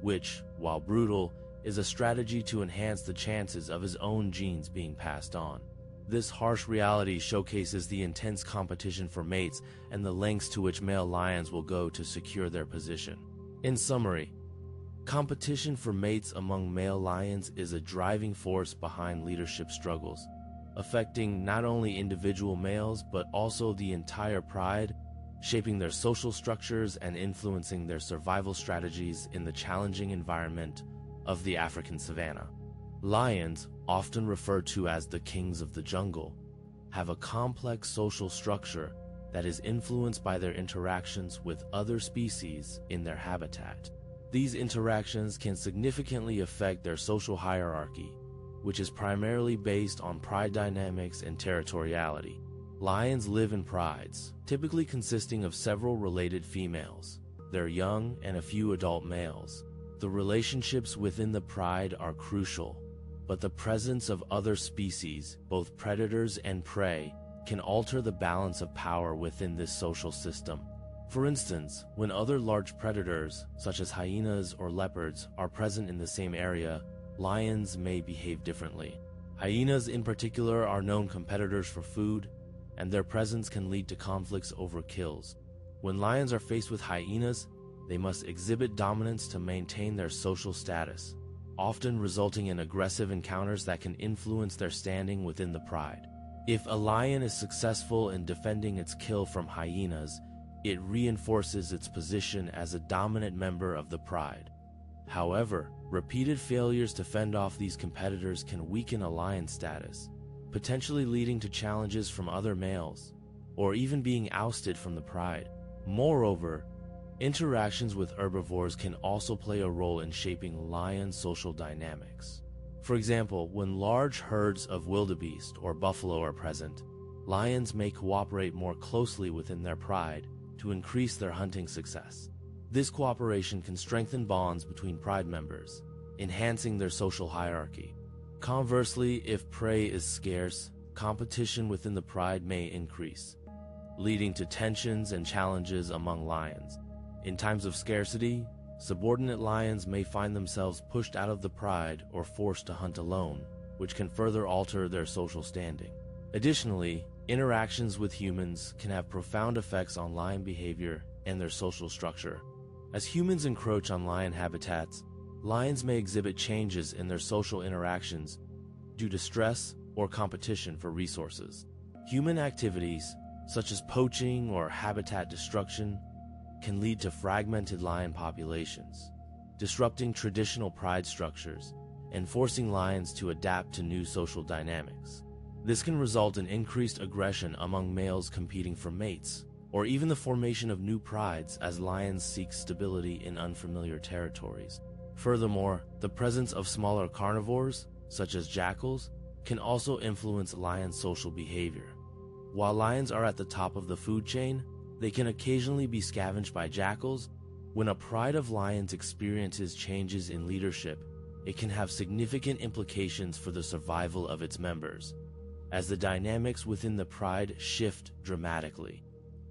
which, while brutal, is a strategy to enhance the chances of his own genes being passed on. This harsh reality showcases the intense competition for mates and the lengths to which male lions will go to secure their position. In summary, competition for mates among male lions is a driving force behind leadership struggles, affecting not only individual males but also the entire pride, shaping their social structures and influencing their survival strategies in the challenging environment of the African savanna. Lions, often referred to as the kings of the jungle, have a complex social structure that is influenced by their interactions with other species in their habitat. These interactions can significantly affect their social hierarchy, which is primarily based on pride dynamics and territoriality. Lions live in prides, typically consisting of several related females, their young, and a few adult males. The relationships within the pride are crucial, but the presence of other species, both predators and prey, can alter the balance of power within this social system. For instance, when other large predators, such as hyenas or leopards, are present in the same area, lions may behave differently. Hyenas in particular are known competitors for food, and their presence can lead to conflicts over kills. When lions are faced with hyenas, they must exhibit dominance to maintain their social status, often resulting in aggressive encounters that can influence their standing within the pride. If a lion is successful in defending its kill from hyenas, it reinforces its position as a dominant member of the pride. However, repeated failures to fend off these competitors can weaken a lion's status, potentially leading to challenges from other males, or even being ousted from the pride. Moreover, Interactions with herbivores can also play a role in shaping lion social dynamics. For example, when large herds of wildebeest or buffalo are present, lions may cooperate more closely within their pride to increase their hunting success. This cooperation can strengthen bonds between pride members, enhancing their social hierarchy. Conversely, if prey is scarce, competition within the pride may increase, leading to tensions and challenges among lions. In times of scarcity, subordinate lions may find themselves pushed out of the pride or forced to hunt alone, which can further alter their social standing. Additionally, interactions with humans can have profound effects on lion behavior and their social structure. As humans encroach on lion habitats, lions may exhibit changes in their social interactions due to stress or competition for resources. Human activities, such as poaching or habitat destruction, can lead to fragmented lion populations, disrupting traditional pride structures and forcing lions to adapt to new social dynamics. This can result in increased aggression among males competing for mates, or even the formation of new prides as lions seek stability in unfamiliar territories. Furthermore, the presence of smaller carnivores, such as jackals, can also influence lions' social behavior. While lions are at the top of the food chain, they can occasionally be scavenged by jackals. When a pride of lions experiences changes in leadership, it can have significant implications for the survival of its members, as the dynamics within the pride shift dramatically.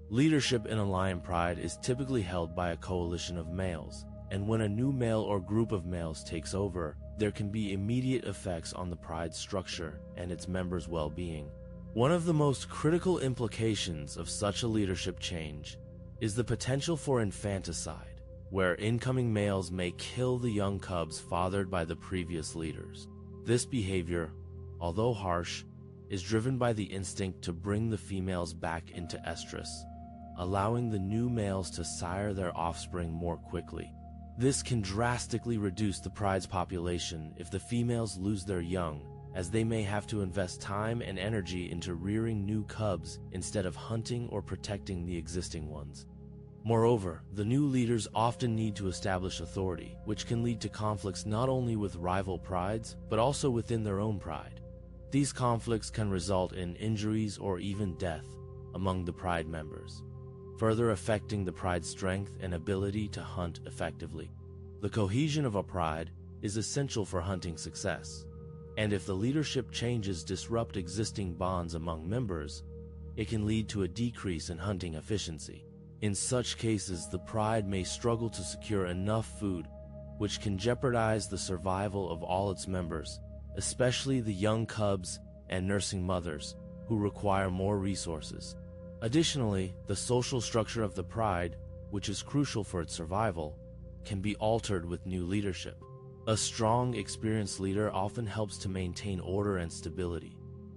Leadership in a lion pride is typically held by a coalition of males, and when a new male or group of males takes over, there can be immediate effects on the pride's structure and its members' well-being. One of the most critical implications of such a leadership change is the potential for infanticide, where incoming males may kill the young cubs fathered by the previous leaders. This behavior, although harsh, is driven by the instinct to bring the females back into estrus, allowing the new males to sire their offspring more quickly. This can drastically reduce the pride's population if the females lose their young, as they may have to invest time and energy into rearing new cubs instead of hunting or protecting the existing ones. Moreover, the new leaders often need to establish authority, which can lead to conflicts not only with rival prides, but also within their own pride. These conflicts can result in injuries or even death among the pride members, further affecting the pride's strength and ability to hunt effectively. The cohesion of a pride is essential for hunting success, and if the leadership changes disrupt existing bonds among members, it can lead to a decrease in hunting efficiency. In such cases, the pride may struggle to secure enough food, which can jeopardize the survival of all its members, especially the young cubs and nursing mothers, who require more resources. Additionally, the social structure of the pride, which is crucial for its survival, can be altered with new leadership. A strong, experienced leader often helps to maintain order and stability,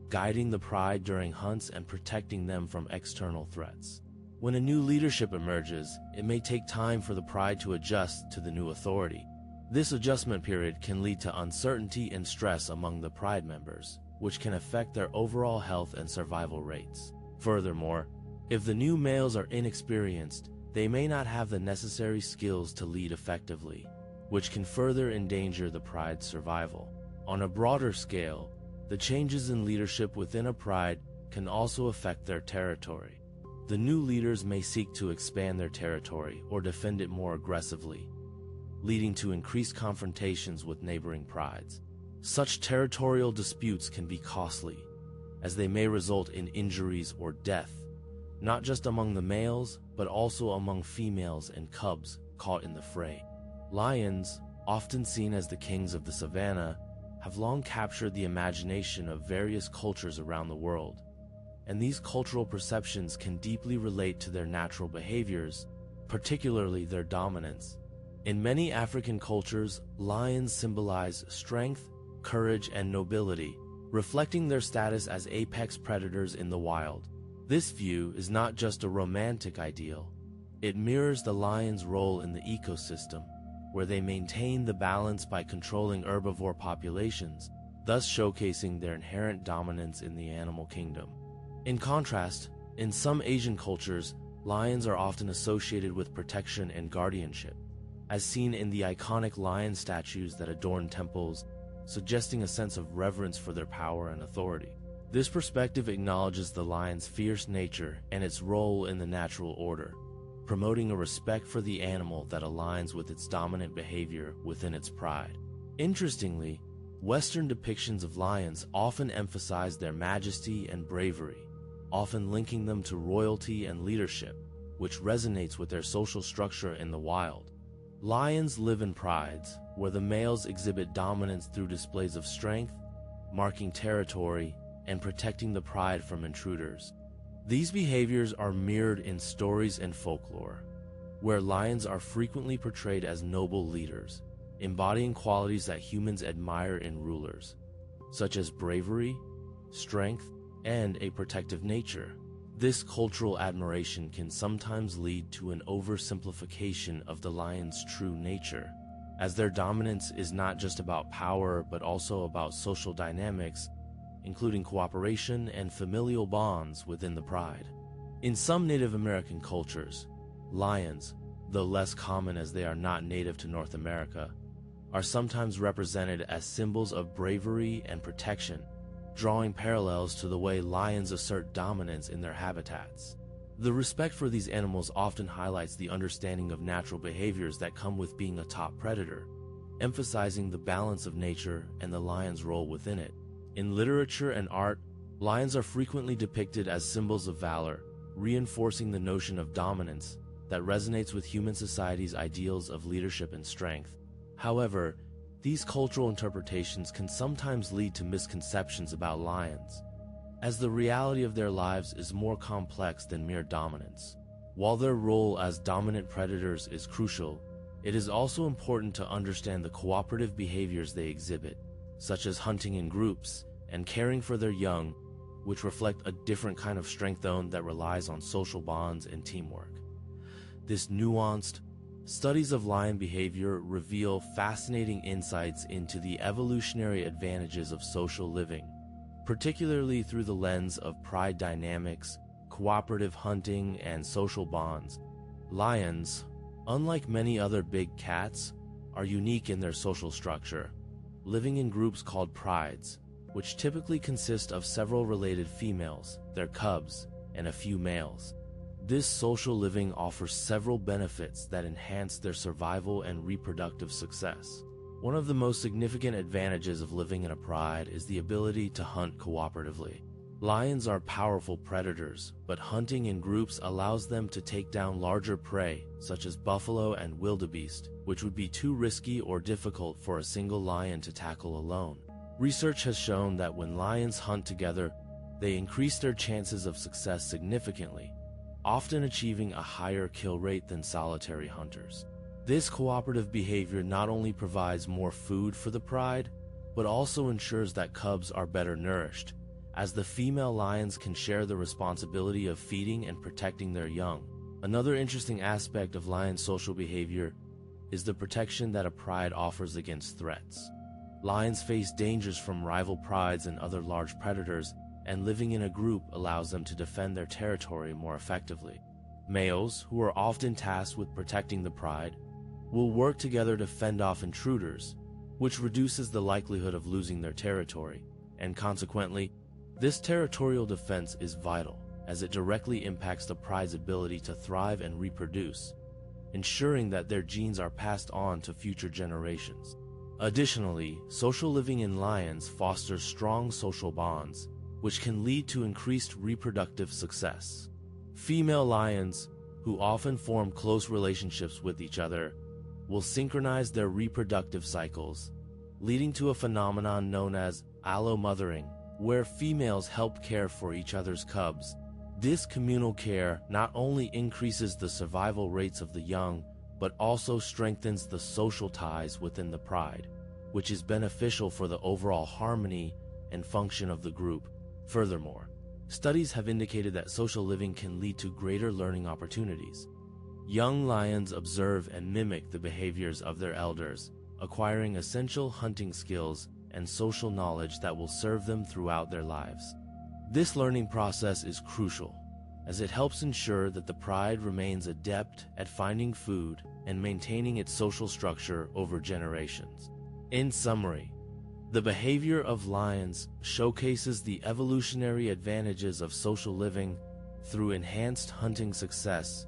guiding the pride during hunts and protecting them from external threats. When a new leadership emerges, it may take time for the pride to adjust to the new authority. This adjustment period can lead to uncertainty and stress among the pride members, which can affect their overall health and survival rates. Furthermore, if the new males are inexperienced, they may not have the necessary skills to lead effectively, which can further endanger the pride's survival. On a broader scale, the changes in leadership within a pride can also affect their territory. The new leaders may seek to expand their territory or defend it more aggressively, leading to increased confrontations with neighboring prides. Such territorial disputes can be costly, as they may result in injuries or death, not just among the males, but also among females and cubs caught in the fray. Lions, often seen as the kings of the savanna, have long captured the imagination of various cultures around the world, and these cultural perceptions can deeply relate to their natural behaviors, particularly their dominance. In many African cultures, lions symbolize strength, courage, and nobility, reflecting their status as apex predators in the wild. This view is not just a romantic ideal. It mirrors the lion's role in the ecosystem, where they maintain the balance by controlling herbivore populations, thus showcasing their inherent dominance in the animal kingdom. In contrast, in some Asian cultures, Lions are often associated with protection and guardianship, as seen in the iconic lion statues that adorn temples, suggesting a sense of reverence for their power and authority. This perspective acknowledges the lion's fierce nature and its role in the natural order, promoting a respect for the animal that aligns with its dominant behavior within its pride. Interestingly, Western depictions of lions often emphasize their majesty and bravery, often linking them to royalty and leadership, which resonates with their social structure in the wild. Lions live in prides, where the males exhibit dominance through displays of strength, marking territory, and protecting the pride from intruders. These behaviors are mirrored in stories and folklore, where lions are frequently portrayed as noble leaders, embodying qualities that humans admire in rulers, such as bravery, strength, and a protective nature. This cultural admiration can sometimes lead to an oversimplification of the lion's true nature, as their dominance is not just about power but also about social dynamics, including cooperation and familial bonds within the pride. In some Native American cultures, lions, though less common as they are not native to North America, are sometimes represented as symbols of bravery and protection, drawing parallels to the way lions assert dominance in their habitats. The respect for these animals often highlights the understanding of natural behaviors that come with being a top predator, emphasizing the balance of nature and the lion's role within it. In literature and art, lions are frequently depicted as symbols of valor, reinforcing the notion of dominance that resonates with human society's ideals of leadership and strength. However, these cultural interpretations can sometimes lead to misconceptions about lions, as the reality of their lives is more complex than mere dominance. While their role as dominant predators is crucial, it is also important to understand the cooperative behaviors they exhibit, such as hunting in groups and caring for their young, which reflect a different kind of strength that relies on social bonds and teamwork. This nuanced, studies of lion behavior reveal fascinating insights into the evolutionary advantages of social living, particularly through the lens of pride dynamics, cooperative hunting, and social bonds. Lions, unlike many other big cats, are unique in their social structure, living in groups called prides, which typically consist of several related females, their cubs, and a few males. This social living offers several benefits that enhance their survival and reproductive success. One of the most significant advantages of living in a pride is the ability to hunt cooperatively. Lions are powerful predators, but hunting in groups allows them to take down larger prey, such as buffalo and wildebeest, which would be too risky or difficult for a single lion to tackle alone. Research has shown that when lions hunt together, they increase their chances of success significantly, often achieving a higher kill rate than solitary hunters. This cooperative behavior not only provides more food for the pride, but also ensures that cubs are better nourished, as the female lions can share the responsibility of feeding and protecting their young. Another interesting aspect of lion social behavior is the protection that a pride offers against threats. Lions face dangers from rival prides and other large predators, and living in a group allows them to defend their territory more effectively. Males, who are often tasked with protecting the pride, will work together to fend off intruders, which reduces the likelihood of losing their territory, and consequently, this territorial defense is vital, as it directly impacts the pride's ability to thrive and reproduce, ensuring that their genes are passed on to future generations. Additionally, social living in lions fosters strong social bonds, which can lead to increased reproductive success. Female lions, who often form close relationships with each other, will synchronize their reproductive cycles, leading to a phenomenon known as allomothering, where females help care for each other's cubs. This communal care not only increases the survival rates of the young, but also strengthens the social ties within the pride, which is beneficial for the overall harmony and function of the group. Furthermore, studies have indicated that social living can lead to greater learning opportunities. Young lions observe and mimic the behaviors of their elders, acquiring essential hunting skills and social knowledge that will serve them throughout their lives. This learning process is crucial, as it helps ensure that the pride remains adept at finding food and maintaining its social structure over generations. In summary, the behavior of lions showcases the evolutionary advantages of social living through enhanced hunting success,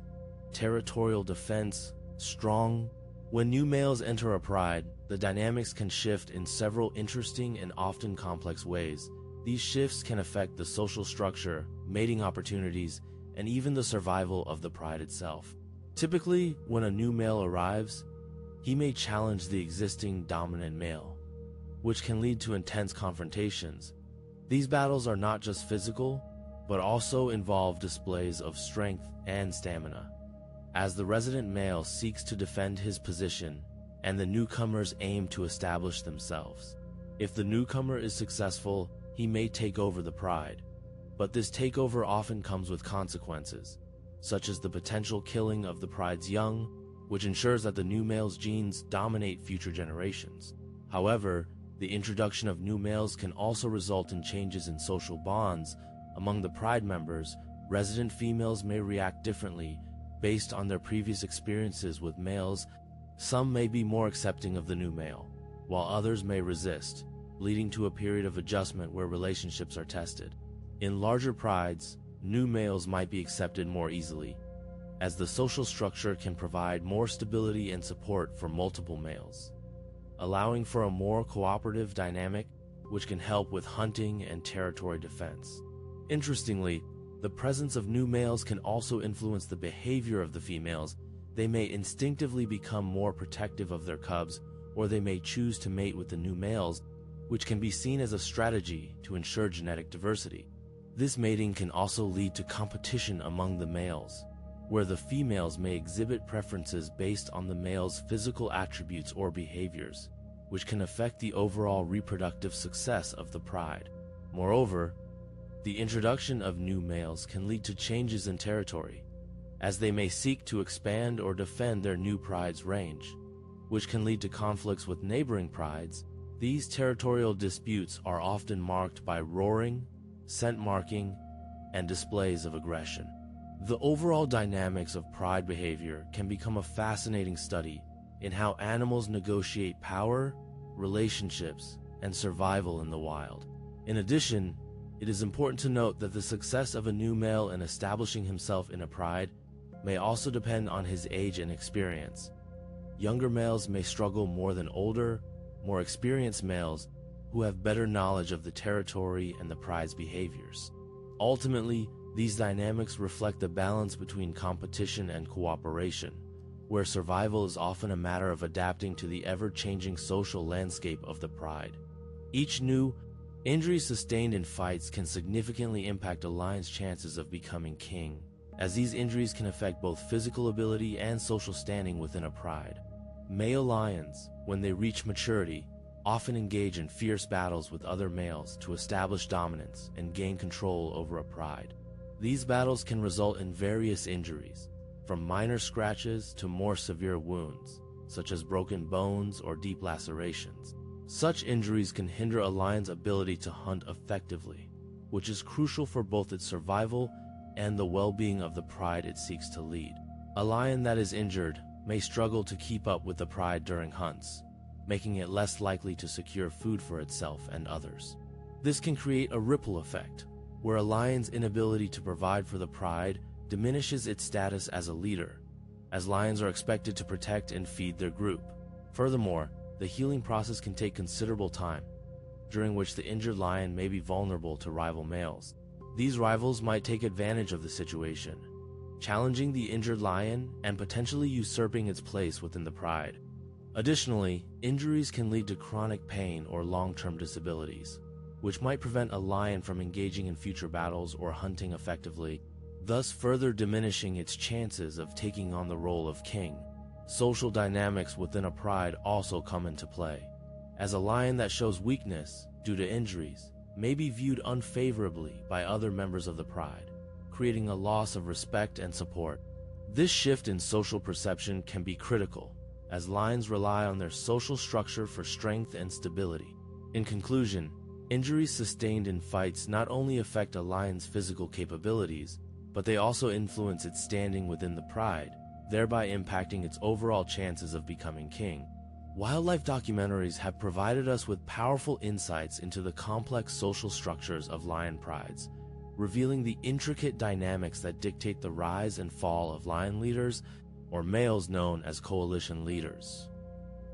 territorial defense, strong. When new males enter a pride, the dynamics can shift in several interesting and often complex ways. These shifts can affect the social structure, mating opportunities, and even the survival of the pride itself. Typically, when a new male arrives, he may challenge the existing dominant male, which can lead to intense confrontations. These battles are not just physical, but also involve displays of strength and stamina, as the resident male seeks to defend his position and the newcomers aim to establish themselves. If the newcomer is successful, he may take over the pride, but this takeover often comes with consequences, such as the potential killing of the pride's young, which ensures that the new male's genes dominate future generations. However, the introduction of new males can also result in changes in social bonds among the pride members. Resident females may react differently based on their previous experiences with males. Some may be more accepting of the new male, while others may resist, leading to a period of adjustment where relationships are tested. In larger prides, new males might be accepted more easily, as the social structure can provide more stability and support for multiple males, allowing for a more cooperative dynamic which can help with hunting and territory defense. Interestingly, the presence of new males can also influence the behavior of the females. They may instinctively become more protective of their cubs, or they may choose to mate with the new males, which can be seen as a strategy to ensure genetic diversity. This mating can also lead to competition among the males, where the females may exhibit preferences based on the male's physical attributes or behaviors, which can affect the overall reproductive success of the pride. Moreover, the introduction of new males can lead to changes in territory, as they may seek to expand or defend their new pride's range, which can lead to conflicts with neighboring prides. These territorial disputes are often marked by roaring, scent marking, and displays of aggression. The overall dynamics of pride behavior can become a fascinating study in how animals negotiate power, relationships, and survival in the wild. In addition, it is important to note that the success of a new male in establishing himself in a pride may also depend on his age and experience. Younger males may struggle more than older, more experienced males who have better knowledge of the territory and the pride's behaviors. Ultimately, these dynamics reflect the balance between competition and cooperation, where survival is often a matter of adapting to the ever-changing social landscape of the pride. Each new injury sustained in fights can significantly impact a lion's chances of becoming king, as these injuries can affect both physical ability and social standing within a pride. Male lions, when they reach maturity, often engage in fierce battles with other males to establish dominance and gain control over a pride. These battles can result in various injuries, from minor scratches to more severe wounds, such as broken bones or deep lacerations. Such injuries can hinder a lion's ability to hunt effectively, which is crucial for both its survival and the well-being of the pride it seeks to lead. A lion that is injured may struggle to keep up with the pride during hunts, making it less likely to secure food for itself and others. This can create a ripple effect, where a lion's inability to provide for the pride diminishes its status as a leader, as lions are expected to protect and feed their group. Furthermore, the healing process can take considerable time, during which the injured lion may be vulnerable to rival males. These rivals might take advantage of the situation, challenging the injured lion and potentially usurping its place within the pride. Additionally, injuries can lead to chronic pain or long-term disabilities, which might prevent a lion from engaging in future battles or hunting effectively, thus further diminishing its chances of taking on the role of king. Social dynamics within a pride also come into play, as a lion that shows weakness due to injuries may be viewed unfavorably by other members of the pride, creating a loss of respect and support. This shift in social perception can be critical, as lions rely on their social structure for strength and stability. In conclusion, injuries sustained in fights not only affect a lion's physical capabilities, but they also influence its standing within the pride, thereby impacting its overall chances of becoming king. Wildlife documentaries have provided us with powerful insights into the complex social structures of lion prides, revealing the intricate dynamics that dictate the rise and fall of lion leaders, or males known as coalition leaders.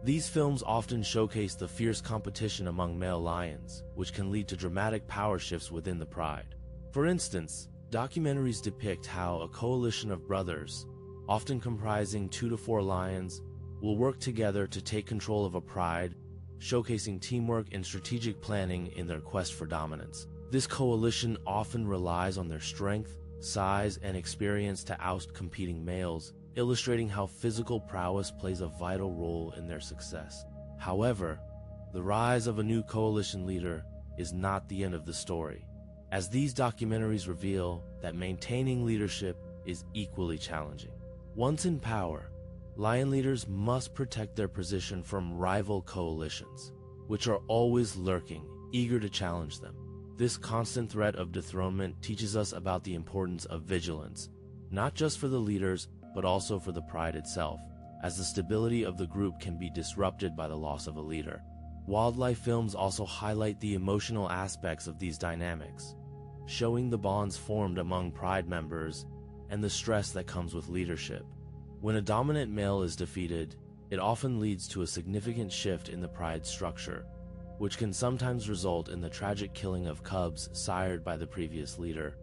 These films often showcase the fierce competition among male lions, which can lead to dramatic power shifts within the pride. For instance, documentaries depict how a coalition of brothers, often comprising 2 to 4 lions, will work together to take control of a pride, showcasing teamwork and strategic planning in their quest for dominance. This coalition often relies on their strength, size, and experience to oust competing males, illustrating how physical prowess plays a vital role in their success. However, the rise of a new coalition leader is not the end of the story, as these documentaries reveal that maintaining leadership is equally challenging. Once in power, lion leaders must protect their position from rival coalitions, which are always lurking, eager to challenge them. This constant threat of dethronement teaches us about the importance of vigilance, not just for the leaders, but also for the pride itself, as the stability of the group can be disrupted by the loss of a leader. Wildlife films also highlight the emotional aspects of these dynamics, showing the bonds formed among pride members and the stress that comes with leadership. When a dominant male is defeated, it often leads to a significant shift in the pride structure, which can sometimes result in the tragic killing of cubs sired by the previous leader.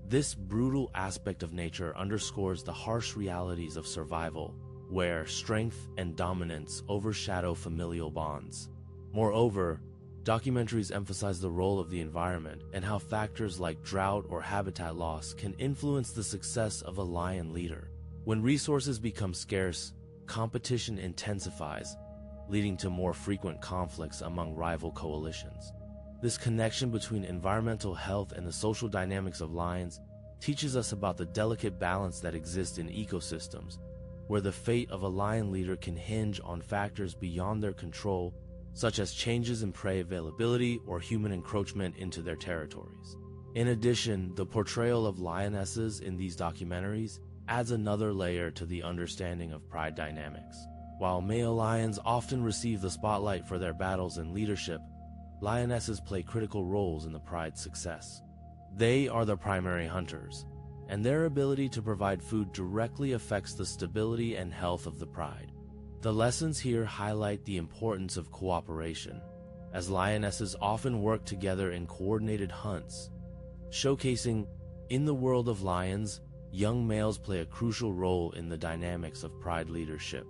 This brutal aspect of nature underscores the harsh realities of survival, where strength and dominance overshadow familial bonds. Moreover, documentaries emphasize the role of the environment and how factors like drought or habitat loss can influence the success of a lion leader. When resources become scarce, competition intensifies, leading to more frequent conflicts among rival coalitions. This connection between environmental health and the social dynamics of lions teaches us about the delicate balance that exists in ecosystems, where the fate of a lion leader can hinge on factors beyond their control, such as changes in prey availability or human encroachment into their territories. In addition, the portrayal of lionesses in these documentaries adds another layer to the understanding of pride dynamics. While male lions often receive the spotlight for their battles and leadership, lionesses play critical roles in the pride's success. They are the primary hunters, and their ability to provide food directly affects the stability and health of the pride. The lessons here highlight the importance of cooperation, as lionesses often work together in coordinated hunts, showcasing, in the world of lions, young males play a crucial role in the dynamics of pride leadership,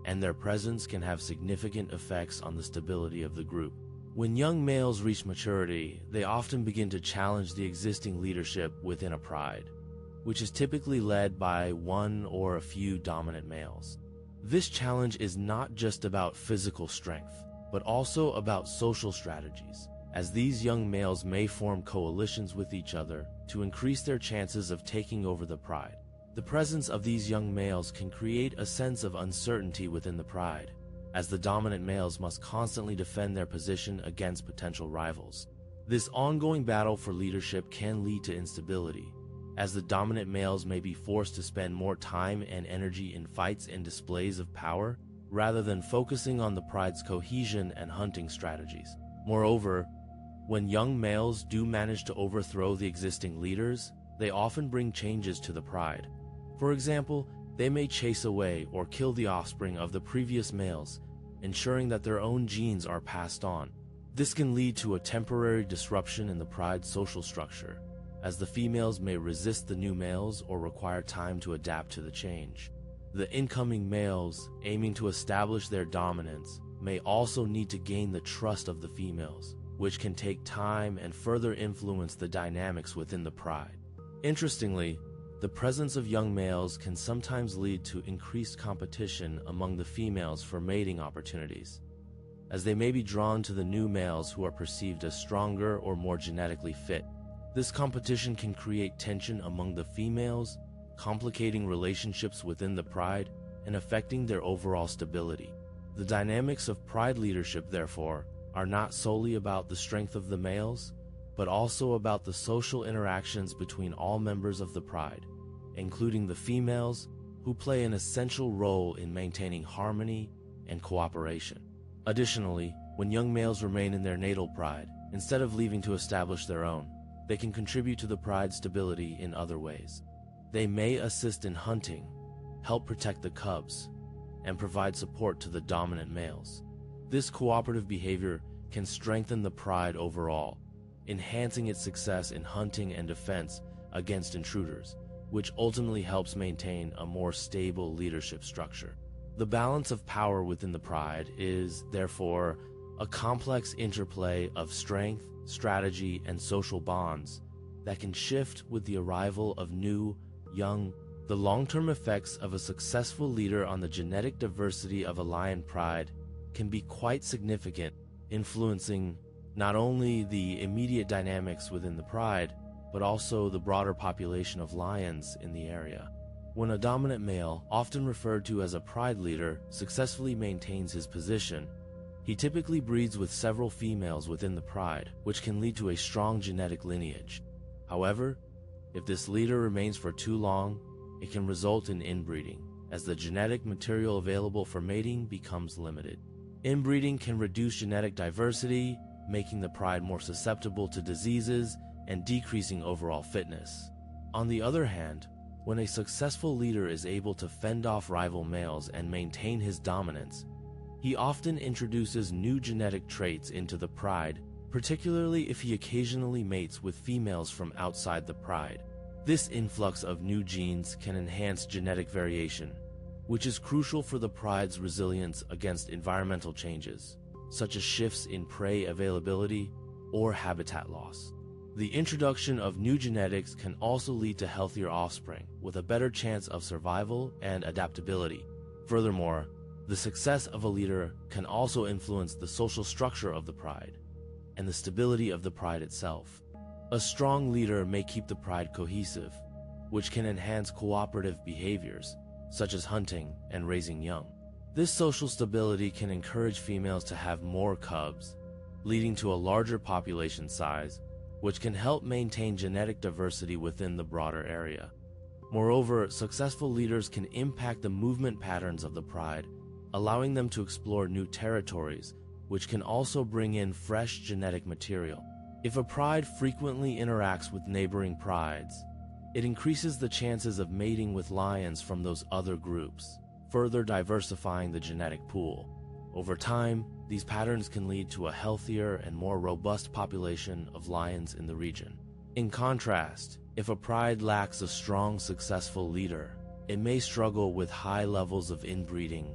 and their presence can have significant effects on the stability of the group. When young males reach maturity, they often begin to challenge the existing leadership within a pride, which is typically led by one or a few dominant males. This challenge is not just about physical strength, but also about social strategies, as these young males may form coalitions with each other to increase their chances of taking over the pride. The presence of these young males can create a sense of uncertainty within the pride, as the dominant males must constantly defend their position against potential rivals. This ongoing battle for leadership can lead to instability, as the dominant males may be forced to spend more time and energy in fights and displays of power, rather than focusing on the pride's cohesion and hunting strategies. Moreover, when young males do manage to overthrow the existing leaders, they often bring changes to the pride. For example, they may chase away or kill the offspring of the previous males, ensuring that their own genes are passed on. This can lead to a temporary disruption in the pride's social structure, as the females may resist the new males or require time to adapt to the change. The incoming males, aiming to establish their dominance, may also need to gain the trust of the females, which can take time and further influence the dynamics within the pride. Interestingly, the presence of young males can sometimes lead to increased competition among the females for mating opportunities, as they may be drawn to the new males who are perceived as stronger or more genetically fit. This competition can create tension among the females, complicating relationships within the pride and affecting their overall stability. The dynamics of pride leadership, therefore, are not solely about the strength of the males, but also about the social interactions between all members of the pride. including the females, who play an essential role in maintaining harmony and cooperation. Additionally, when young males remain in their natal pride, instead of leaving to establish their own, they can contribute to the pride's stability in other ways. They may assist in hunting, help protect the cubs, and provide support to the dominant males. This cooperative behavior can strengthen the pride overall, enhancing its success in hunting and defense against intruders, which ultimately helps maintain a more stable leadership structure. The balance of power within the pride is, therefore, a complex interplay of strength, strategy, and social bonds that can shift with the arrival of new, young. The long-term effects of a successful leader on the genetic diversity of a lion pride can be quite significant, influencing not only the immediate dynamics within the pride, but also the broader population of lions in the area. When a dominant male, often referred to as a pride leader, successfully maintains his position, he typically breeds with several females within the pride, which can lead to a strong genetic lineage. However, if this leader remains for too long, it can result in inbreeding, as the genetic material available for mating becomes limited. Inbreeding can reduce genetic diversity, making the pride more susceptible to diseases and decreasing overall fitness. On the other hand, when a successful leader is able to fend off rival males and maintain his dominance, he often introduces new genetic traits into the pride, particularly if he occasionally mates with females from outside the pride. This influx of new genes can enhance genetic variation, which is crucial for the pride's resilience against environmental changes, such as shifts in prey availability or habitat loss. The introduction of new genetics can also lead to healthier offspring with a better chance of survival and adaptability. Furthermore, the success of a leader can also influence the social structure of the pride and the stability of the pride itself. A strong leader may keep the pride cohesive, which can enhance cooperative behaviors, such as hunting and raising young. This social stability can encourage females to have more cubs, leading to a larger population size, which can help maintain genetic diversity within the broader area. Moreover, successful leaders can impact the movement patterns of the pride, allowing them to explore new territories, which can also bring in fresh genetic material. If a pride frequently interacts with neighboring prides, it increases the chances of mating with lions from those other groups, further diversifying the genetic pool. Over time, these patterns can lead to a healthier and more robust population of lions in the region. In contrast, if a pride lacks a strong, successful leader, it may struggle with high levels of inbreeding,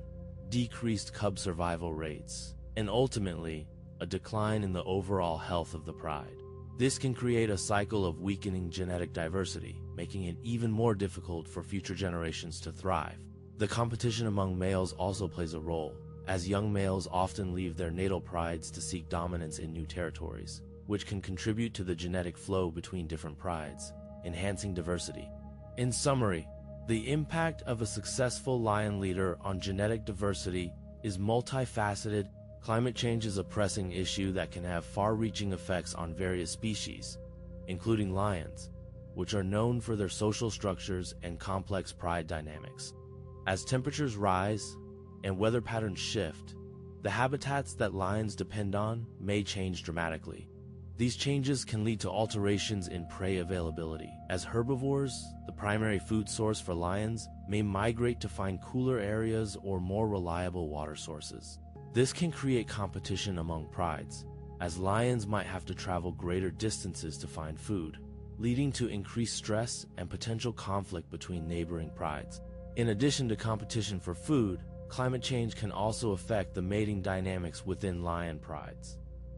decreased cub survival rates, and ultimately, a decline in the overall health of the pride. This can create a cycle of weakening genetic diversity, making it even more difficult for future generations to thrive. The competition among males also plays a role, as young males often leave their natal prides to seek dominance in new territories, which can contribute to the genetic flow between different prides, enhancing diversity. In summary, the impact of a successful lion leader on genetic diversity is multifaceted. Climate change is a pressing issue that can have far-reaching effects on various species, including lions, which are known for their social structures and complex pride dynamics. As temperatures rise and weather patterns shift, the habitats that lions depend on may change dramatically. These changes can lead to alterations in prey availability, as herbivores, the primary food source for lions, may migrate to find cooler areas or more reliable water sources. This can create competition among prides, as lions might have to travel greater distances to find food, leading to increased stress and potential conflict between neighboring prides. In addition to competition for food, climate change can also affect the mating dynamics within lion prides.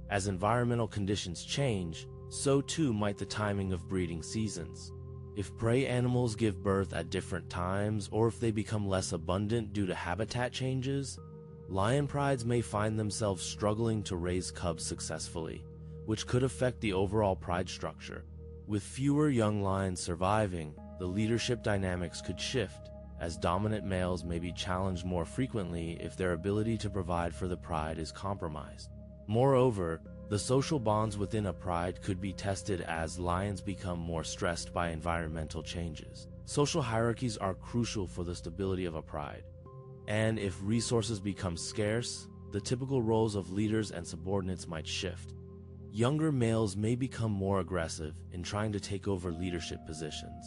As environmental conditions change, so too might the timing of breeding seasons. If prey animals give birth at different times, or if they become less abundant due to habitat changes, lion prides may find themselves struggling to raise cubs successfully, which could affect the overall pride structure. With fewer young lions surviving, the leadership dynamics could shift, as dominant males may be challenged more frequently if their ability to provide for the pride is compromised. Moreover, the social bonds within a pride could be tested as lions become more stressed by environmental changes, Social hierarchies are crucial for the stability of a pride, and if resources become scarce, the typical roles of leaders and subordinates might shift. Younger males may become more aggressive in trying to take over leadership positions,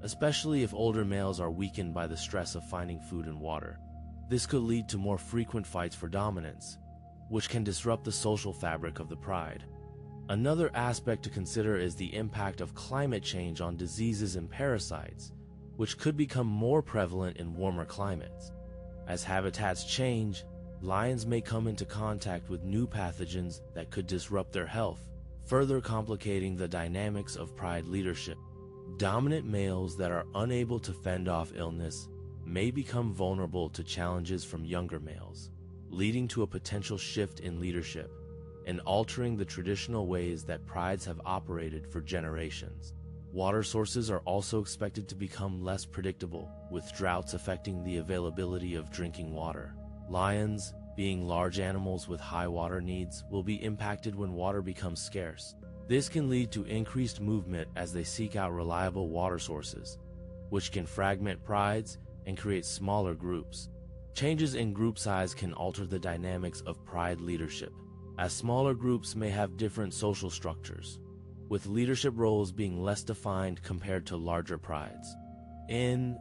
especially if older males are weakened by the stress of finding food and water. This could lead to more frequent fights for dominance, which can disrupt the social fabric of the pride. Another aspect to consider is the impact of climate change on diseases and parasites, which could become more prevalent in warmer climates. As habitats change, lions may come into contact with new pathogens that could disrupt their health, further complicating the dynamics of pride leadership. Dominant males that are unable to fend off illness may become vulnerable to challenges from younger males, leading to a potential shift in leadership and altering the traditional ways that prides have operated for generations. Water sources are also expected to become less predictable, with droughts affecting the availability of drinking water. Lions, being large animals with high water needs, will be impacted when water becomes scarce. This can lead to increased movement as they seek out reliable water sources, which can fragment prides and create smaller groups. Changes in group size can alter the dynamics of pride leadership, as smaller groups may have different social structures, with leadership roles being less defined compared to larger prides. In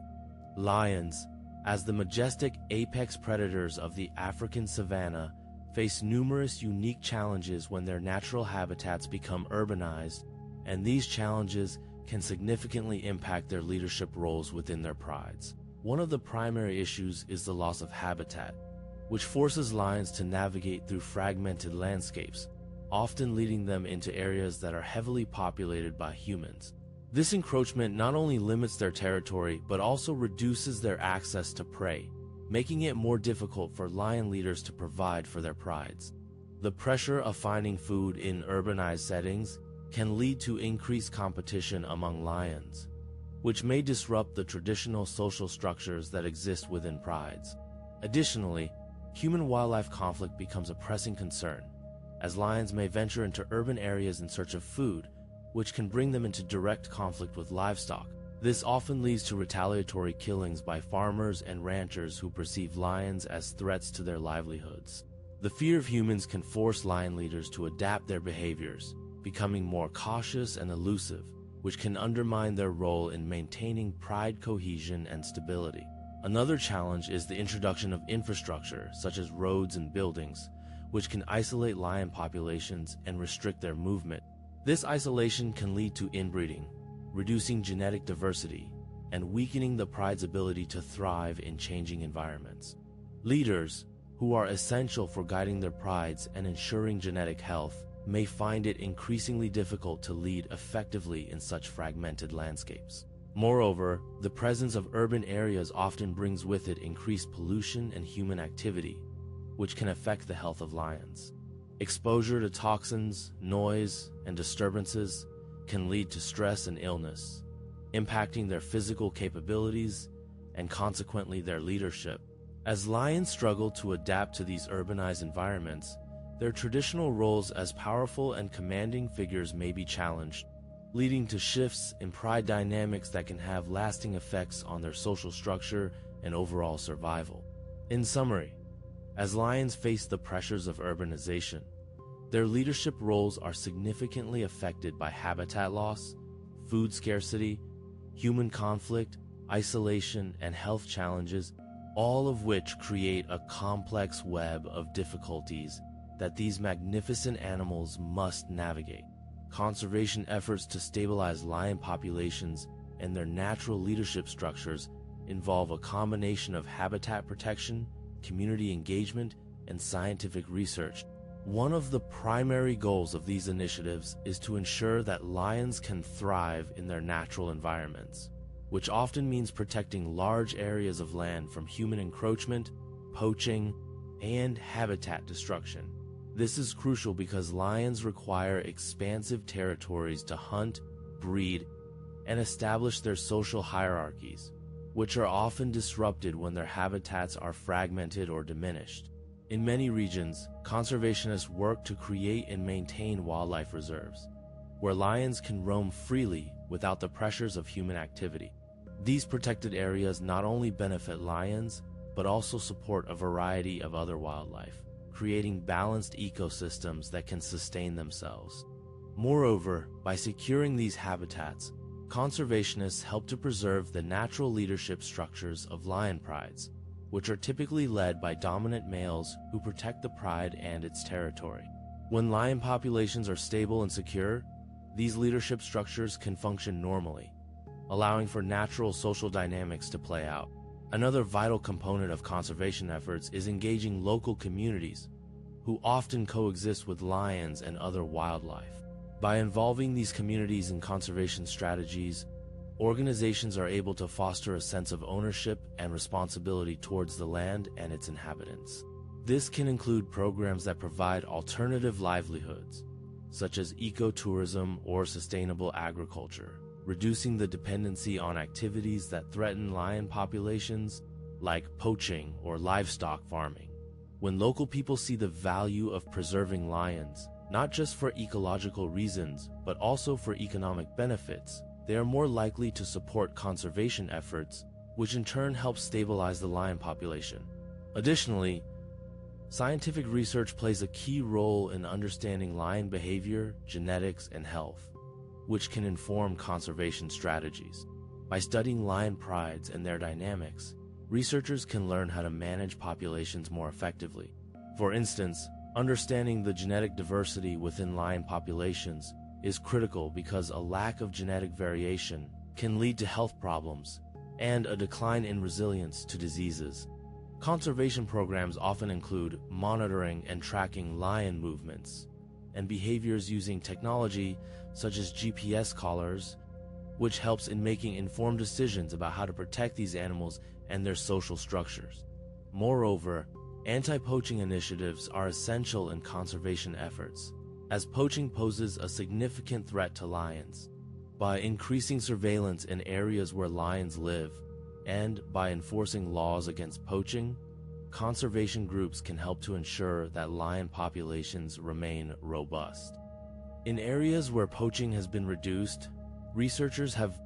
lions, as the majestic apex predators of the African savanna, face numerous unique challenges when their natural habitats become urbanized, and these challenges can significantly impact their leadership roles within their prides. One of the primary issues is the loss of habitat, which forces lions to navigate through fragmented landscapes, often leading them into areas that are heavily populated by humans. This encroachment not only limits their territory, but also reduces their access to prey, making it more difficult for lion leaders to provide for their prides. The pressure of finding food in urbanized settings can lead to increased competition among lions, which may disrupt the traditional social structures that exist within prides. Additionally, human-wildlife conflict becomes a pressing concern, as lions may venture into urban areas in search of food, which can bring them into direct conflict with livestock. This often leads to retaliatory killings by farmers and ranchers who perceive lions as threats to their livelihoods. The fear of humans can force lion leaders to adapt their behaviors, becoming more cautious and elusive, which can undermine their role in maintaining pride cohesion and stability. Another challenge is the introduction of infrastructure, such as roads and buildings, which can isolate lion populations and restrict their movement. This isolation can lead to inbreeding, reducing genetic diversity, and weakening the pride's ability to thrive in changing environments. Leaders, who are essential for guiding their prides and ensuring genetic health, may find it increasingly difficult to lead effectively in such fragmented landscapes. Moreover, the presence of urban areas often brings with it increased pollution and human activity, which can affect the health of lions. Exposure to toxins, noise, and disturbances can lead to stress and illness, impacting their physical capabilities and consequently their leadership. As lions struggle to adapt to these urbanized environments, their traditional roles as powerful and commanding figures may be challenged, leading to shifts in pride dynamics that can have lasting effects on their social structure and overall survival. In summary, as lions face the pressures of urbanization, their leadership roles are significantly affected by habitat loss, food scarcity, human conflict, isolation, and health challenges, all of which create a complex web of difficulties that these magnificent animals must navigate. Conservation efforts to stabilize lion populations and their natural leadership structures involve a combination of habitat protection, community engagement, and scientific research. One of the primary goals of these initiatives is to ensure that lions can thrive in their natural environments, which often means protecting large areas of land from human encroachment, poaching, and habitat destruction. This is crucial because lions require expansive territories to hunt, breed, and establish their social hierarchies, which are often disrupted when their habitats are fragmented or diminished. In many regions, conservationists work to create and maintain wildlife reserves, where lions can roam freely without the pressures of human activity. These protected areas not only benefit lions, but also support a variety of other wildlife, creating balanced ecosystems that can sustain themselves. Moreover, by securing these habitats, conservationists help to preserve the natural leadership structures of lion prides, which are typically led by dominant males who protect the pride and its territory. When lion populations are stable and secure, these leadership structures can function normally, allowing for natural social dynamics to play out. Another vital component of conservation efforts is engaging local communities, who often coexist with lions and other wildlife. By involving these communities in conservation strategies, organizations are able to foster a sense of ownership and responsibility towards the land and its inhabitants. This can include programs that provide alternative livelihoods, such as ecotourism or sustainable agriculture, reducing the dependency on activities that threaten lion populations, like poaching or livestock farming. When local people see the value of preserving lions, not just for ecological reasons, but also for economic benefits, they are more likely to support conservation efforts, which in turn helps stabilize the lion population. Additionally, scientific research plays a key role in understanding lion behavior, genetics, and health, which can inform conservation strategies. By studying lion prides and their dynamics, researchers can learn how to manage populations more effectively. For instance, understanding the genetic diversity within lion populations is critical because a lack of genetic variation can lead to health problems and a decline in resilience to diseases. Conservation programs often include monitoring and tracking lion movements and behaviors using technology such as GPS collars, which helps in making informed decisions about how to protect these animals and their social structures. Moreover, anti-poaching initiatives are essential in conservation efforts, as poaching poses a significant threat to lions. By increasing surveillance in areas where lions live, and by enforcing laws against poaching, conservation groups can help to ensure that lion populations remain robust. In areas where poaching has been reduced, researchers have